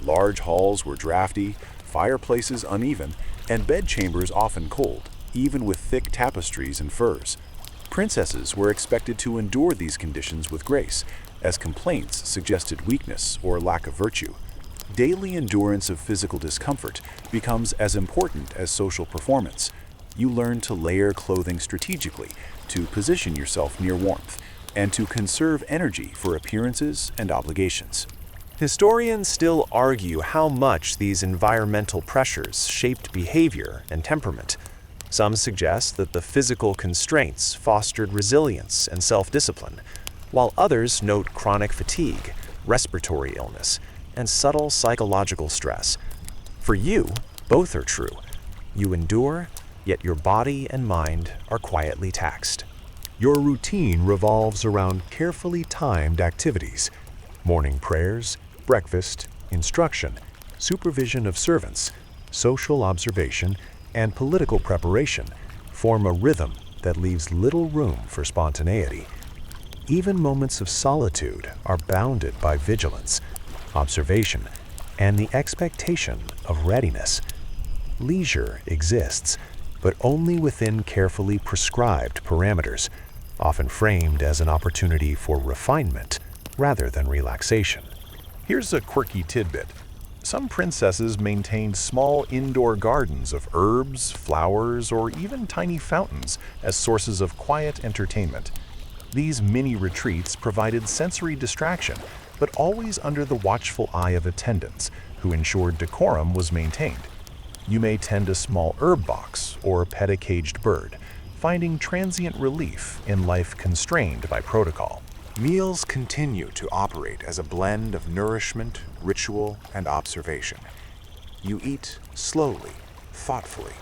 Large halls were drafty, fireplaces uneven, and bedchambers often cold, even with thick tapestries and furs. Princesses were expected to endure these conditions with grace, as complaints suggested weakness or lack of virtue. Daily endurance of physical discomfort becomes as important as social performance. You learn to layer clothing strategically, to position yourself near warmth, and to conserve energy for appearances and obligations. Historians still argue how much these environmental pressures shaped behavior and temperament. Some suggest that the physical constraints fostered resilience and self-discipline, while others note chronic fatigue, respiratory illness, and subtle psychological stress. For you, both are true. You endure, yet your body and mind are quietly taxed. Your routine revolves around carefully timed activities. Morning prayers, breakfast, instruction, supervision of servants, social observation, and political preparation form a rhythm that leaves little room for spontaneity. Even moments of solitude are bounded by vigilance, observation, and the expectation of readiness. Leisure exists, but only within carefully prescribed parameters, often framed as an opportunity for refinement rather than relaxation. Here's a quirky tidbit. Some princesses maintained small indoor gardens of herbs, flowers, or even tiny fountains as sources of quiet entertainment. These mini retreats provided sensory distraction, but always under the watchful eye of attendants, who ensured decorum was maintained. You may tend a small herb box or pet a caged bird, finding transient relief in life constrained by protocol. Meals continue to operate as a blend of nourishment, ritual, and observation. You eat slowly, thoughtfully,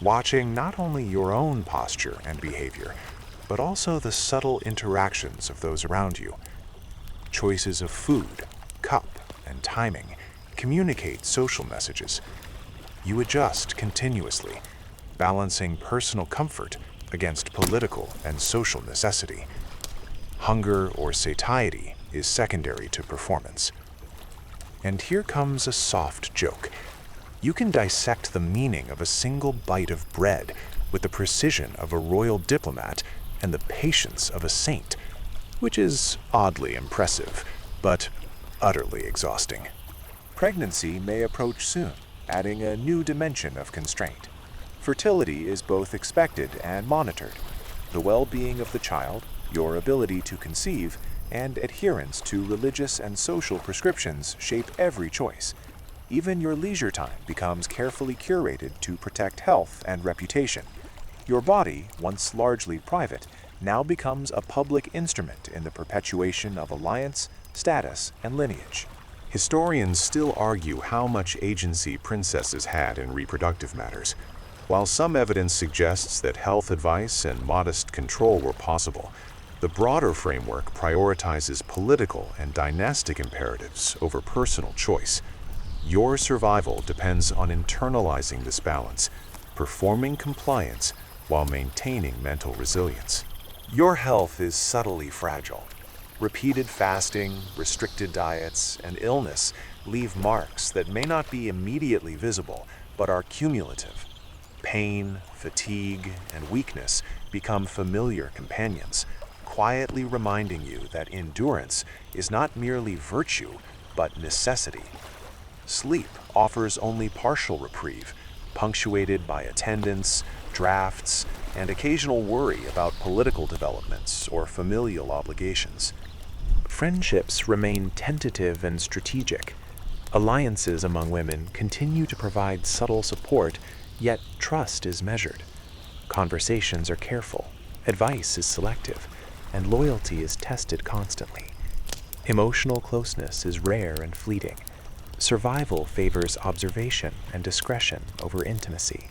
watching not only your own posture and behavior, but also the subtle interactions of those around you. Choices of food, cup, and timing communicate social messages. You adjust continuously, balancing personal comfort against political and social necessity. Hunger or satiety is secondary to performance. And here comes a soft joke. You can dissect the meaning of a single bite of bread with the precision of a royal diplomat and the patience of a saint, which is oddly impressive, but utterly exhausting. Pregnancy may approach soon, adding a new dimension of constraint. Fertility is both expected and monitored. The well-being of the child, your ability to conceive, and adherence to religious and social prescriptions shape every choice. Even your leisure time becomes carefully curated to protect health and reputation. Your body, once largely private, now becomes a public instrument in the perpetuation of alliance, status, and lineage. Historians still argue how much agency princesses had in reproductive matters. While some evidence suggests that health advice and modest control were possible, the broader framework prioritizes political and dynastic imperatives over personal choice. Your survival depends on internalizing this balance, performing compliance while maintaining mental resilience. Your health is subtly fragile. Repeated fasting, restricted diets, and illness leave marks that may not be immediately visible, but are cumulative. Pain, fatigue, and weakness become familiar companions, quietly reminding you that endurance is not merely virtue, but necessity. Sleep offers only partial reprieve, punctuated by attendance, drafts, and occasional worry about political developments or familial obligations. Friendships remain tentative and strategic. Alliances among women continue to provide subtle support, yet trust is measured. Conversations are careful, advice is selective, and loyalty is tested constantly. Emotional closeness is rare and fleeting. Survival favors observation and discretion over intimacy.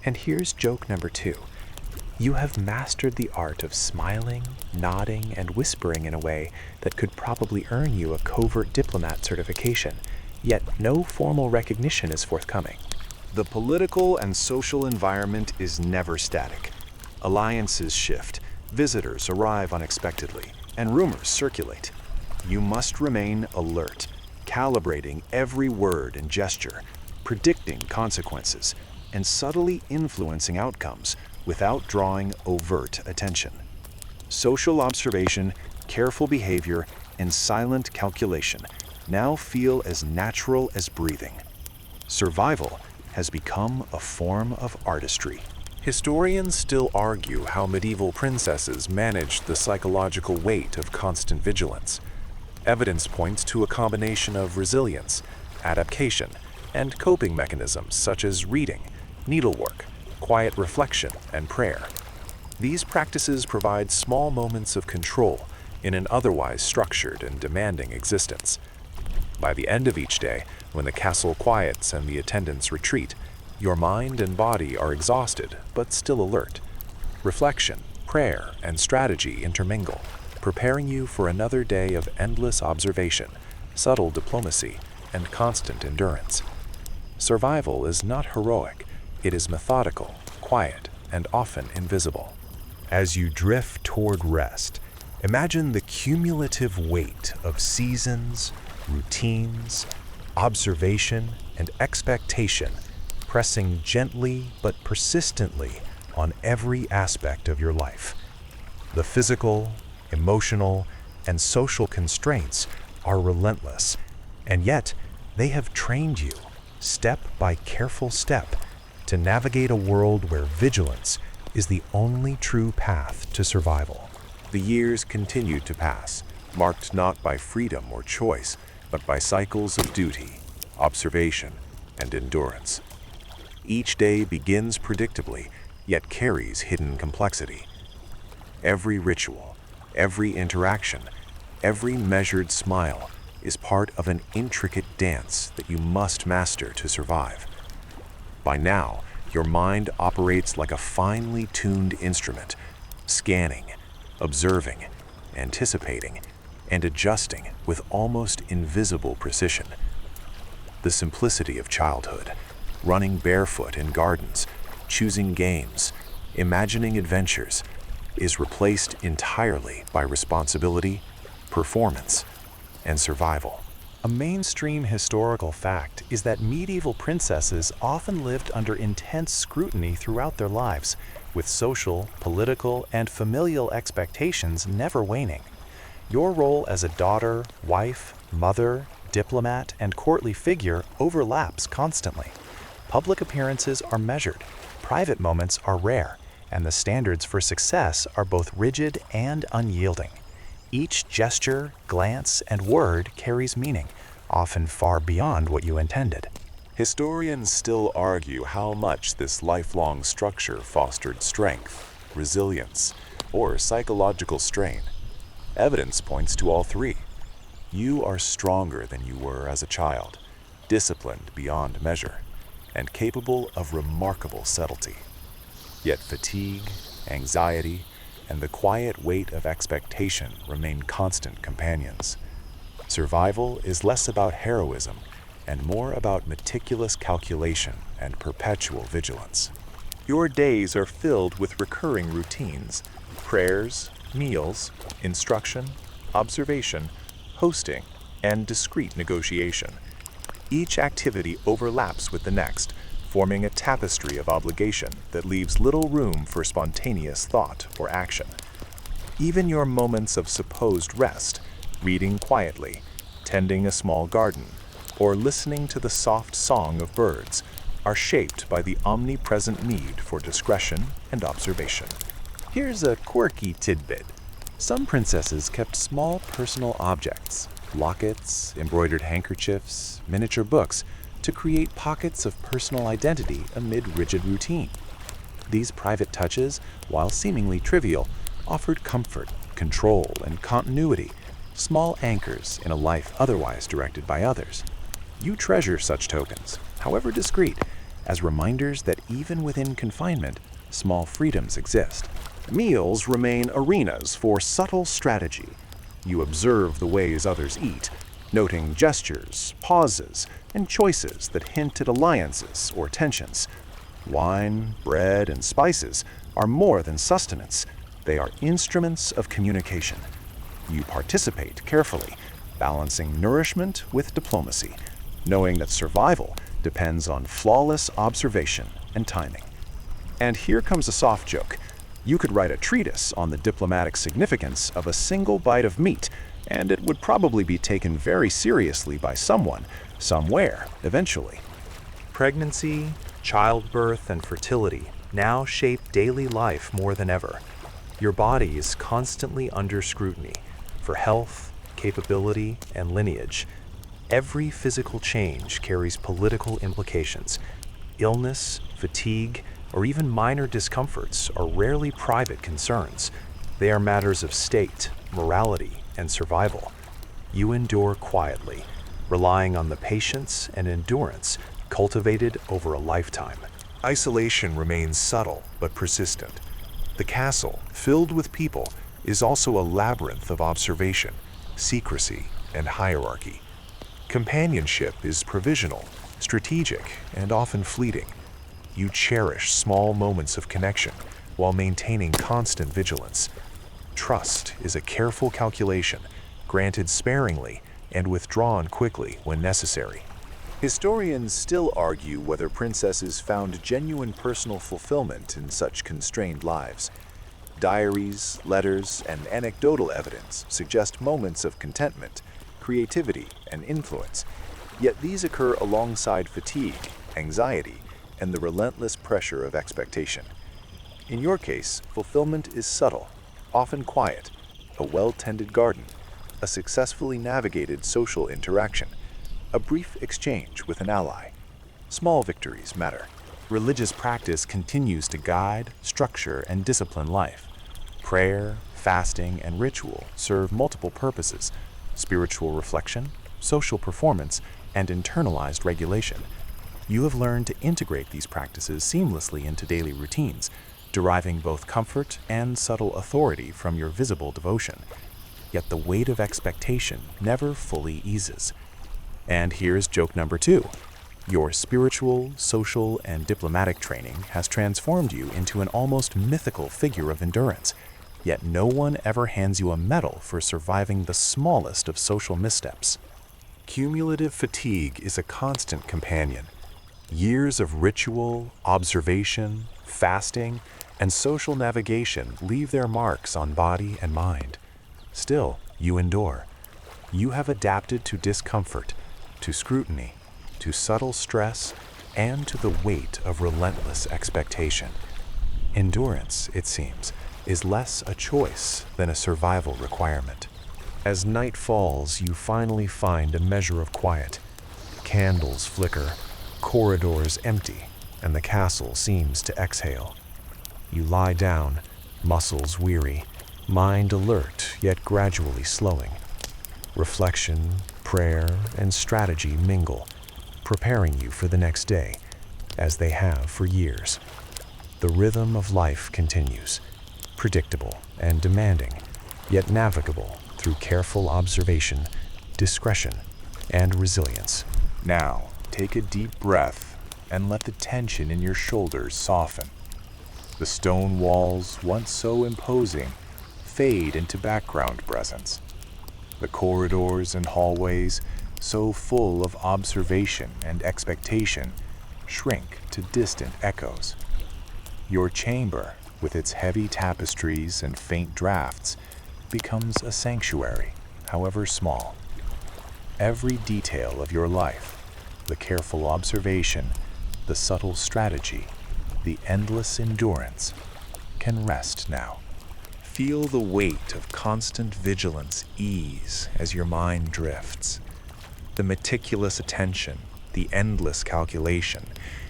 And here's joke number 2. You have mastered the art of smiling, nodding, and whispering in a way that could probably earn you a covert diplomat certification, yet no formal recognition is forthcoming. The political and social environment is never static. Alliances shift, visitors arrive unexpectedly, and rumors circulate. You must remain alert, calibrating every word and gesture, predicting consequences, and subtly influencing outcomes without drawing overt attention. Social observation, careful behavior, and silent calculation now feel as natural as breathing. Survival has become a form of artistry. Historians still argue how medieval princesses managed the psychological weight of constant vigilance. Evidence points to a combination of resilience, adaptation, and coping mechanisms such as reading, needlework, quiet reflection, and prayer. These practices provide small moments of control in an otherwise structured and demanding existence. By the end of each day, when the castle quiets and the attendants retreat, your mind and body are exhausted but still alert. Reflection, prayer, and strategy intermingle, preparing you for another day of endless observation, subtle diplomacy, and constant endurance. Survival is not heroic. It is methodical, quiet, and often invisible. As you drift toward rest, imagine the cumulative weight of seasons, routines, observation, and expectation pressing gently but persistently on every aspect of your life. The physical, emotional, and social constraints are relentless, and yet they have trained you, step by careful step, to navigate a world where vigilance is the only true path to survival. The years continue to pass, marked not by freedom or choice, but by cycles of duty, observation, and endurance. Each day begins predictably, yet carries hidden complexity. Every ritual, every interaction, every measured smile is part of an intricate dance that you must master to survive. By now, your mind operates like a finely tuned instrument, scanning, observing, anticipating, and adjusting with almost invisible precision. The simplicity of childhood, running barefoot in gardens, choosing games, imagining adventures, is replaced entirely by responsibility, performance, and survival. A mainstream historical fact is that medieval princesses often lived under intense scrutiny throughout their lives, with social, political, and familial expectations never waning. Your role as a daughter, wife, mother, diplomat, and courtly figure overlaps constantly. Public appearances are measured, private moments are rare, and the standards for success are both rigid and unyielding. Each gesture, glance, and word carries meaning, often far beyond what you intended. Historians still argue how much this lifelong structure fostered strength, resilience, or psychological strain. Evidence points to all three. You are stronger than you were as a child, disciplined beyond measure, and capable of remarkable subtlety. Yet fatigue, anxiety, and the quiet weight of expectation remain constant companions. Survival is less about heroism and more about meticulous calculation and perpetual vigilance. Your days are filled with recurring routines: prayers, meals, instruction, observation, hosting, and discreet negotiation. Each activity overlaps with the next, forming a tapestry of obligation that leaves little room for spontaneous thought or action. Even your moments of supposed rest, reading quietly, tending a small garden, or listening to the soft song of birds, are shaped by the omnipresent need for discretion and observation. Here's a quirky tidbit. Some princesses kept small personal objects, lockets, embroidered handkerchiefs, miniature books, to create pockets of personal identity amid rigid routine. These private touches, while seemingly trivial, offered comfort, control, and continuity, small anchors in a life otherwise directed by others. You treasure such tokens, however discreet, as reminders that even within confinement, small freedoms exist. Meals remain arenas for subtle strategy. You observe the ways others eat, noting gestures, pauses, and choices that hint at alliances or tensions. Wine, bread, and spices are more than sustenance. They are instruments of communication. You participate carefully, balancing nourishment with diplomacy, knowing that survival depends on flawless observation and timing. And here comes a soft joke. You could write a treatise on the diplomatic significance of a single bite of meat, and it would probably be taken very seriously by someone, somewhere, eventually. Pregnancy, childbirth, and fertility now shape daily life more than ever. Your body is constantly under scrutiny for health, capability, and lineage. Every physical change carries political implications. Illness, fatigue, or even minor discomforts are rarely private concerns. They are matters of state, morality, and survival. You endure quietly, relying on the patience and endurance cultivated over a lifetime. Isolation remains subtle but persistent. The castle, filled with people, is also a labyrinth of observation, secrecy, and hierarchy. Companionship is provisional, strategic, and often fleeting. You cherish small moments of connection while maintaining constant vigilance. Trust is a careful calculation, granted sparingly and withdrawn quickly when necessary. Historians still argue whether princesses found genuine personal fulfillment in such constrained lives. Diaries, letters, and anecdotal evidence suggest moments of contentment, creativity, and influence, yet these occur alongside fatigue, anxiety, and the relentless pressure of expectation. In your case, fulfillment is subtle, often quiet: a well-tended garden, a successfully navigated social interaction, a brief exchange with an ally. Small victories matter. Religious practice continues to guide, structure, and discipline life. Prayer, fasting, and ritual serve multiple purposes: spiritual reflection, social performance, and internalized regulation. You have learned to integrate these practices seamlessly into daily routines, deriving both comfort and subtle authority from your visible devotion. Yet the weight of expectation never fully eases. And here's joke number 2. Your spiritual, social, and diplomatic training has transformed you into an almost mythical figure of endurance. Yet no one ever hands you a medal for surviving the smallest of social missteps. Cumulative fatigue is a constant companion. Years of ritual, observation, fasting, and social navigation leave their marks on body and mind. Still, you endure. You have adapted to discomfort, to scrutiny, to subtle stress, and to the weight of relentless expectation. Endurance, it seems, is less a choice than a survival requirement. As night falls, you finally find a measure of quiet. Candles flicker, corridors empty, and the castle seems to exhale. You lie down, muscles weary, mind alert yet gradually slowing. Reflection, prayer, and strategy mingle, preparing you for the next day, as they have for years. The rhythm of life continues, predictable and demanding, yet navigable through careful observation, discretion, and resilience. Now, take a deep breath and let the tension in your shoulders soften. The stone walls, once so imposing, fade into background presence. The corridors and hallways, so full of observation and expectation, shrink to distant echoes. Your chamber, with its heavy tapestries and faint drafts, becomes a sanctuary, however small. Every detail of your life, the careful observation, the subtle strategy, the endless endurance, can rest now. Feel the weight of constant vigilance ease as your mind drifts. The meticulous attention, the endless calculation,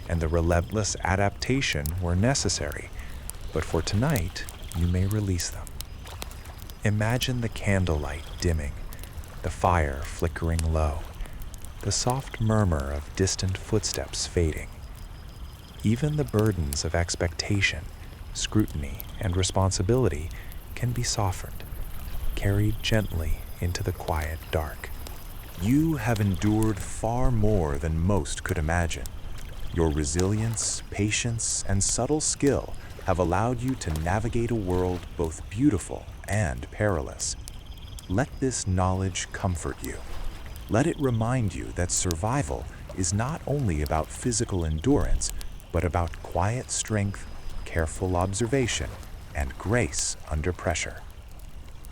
and the relentless adaptation were necessary, but for tonight, you may release them. Imagine the candlelight dimming, the fire flickering low, the soft murmur of distant footsteps fading. Even the burdens of expectation, scrutiny, and responsibility can be softened, carried gently into the quiet dark. You have endured far more than most could imagine. Your resilience, patience, and subtle skill have allowed you to navigate a world both beautiful and perilous. Let this knowledge comfort you. Let it remind you that survival is not only about physical endurance, but about quiet strength, careful observation, and grace under pressure.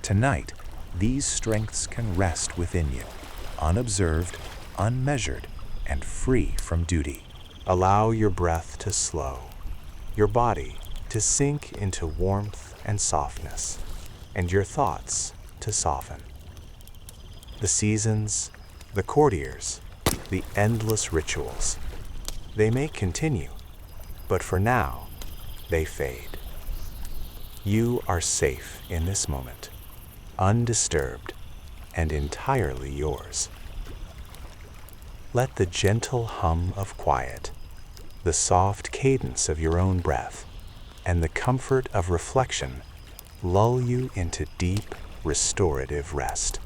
Tonight, these strengths can rest within you, unobserved, unmeasured, and free from duty. Allow your breath to slow, your body to sink into warmth and softness, and your thoughts to soften. The seasons, the courtiers, the endless rituals, they may continue, but for now, they fade. You are safe in this moment, undisturbed and entirely yours. Let the gentle hum of quiet, the soft cadence of your own breath, and the comfort of reflection lull you into deep, restorative rest.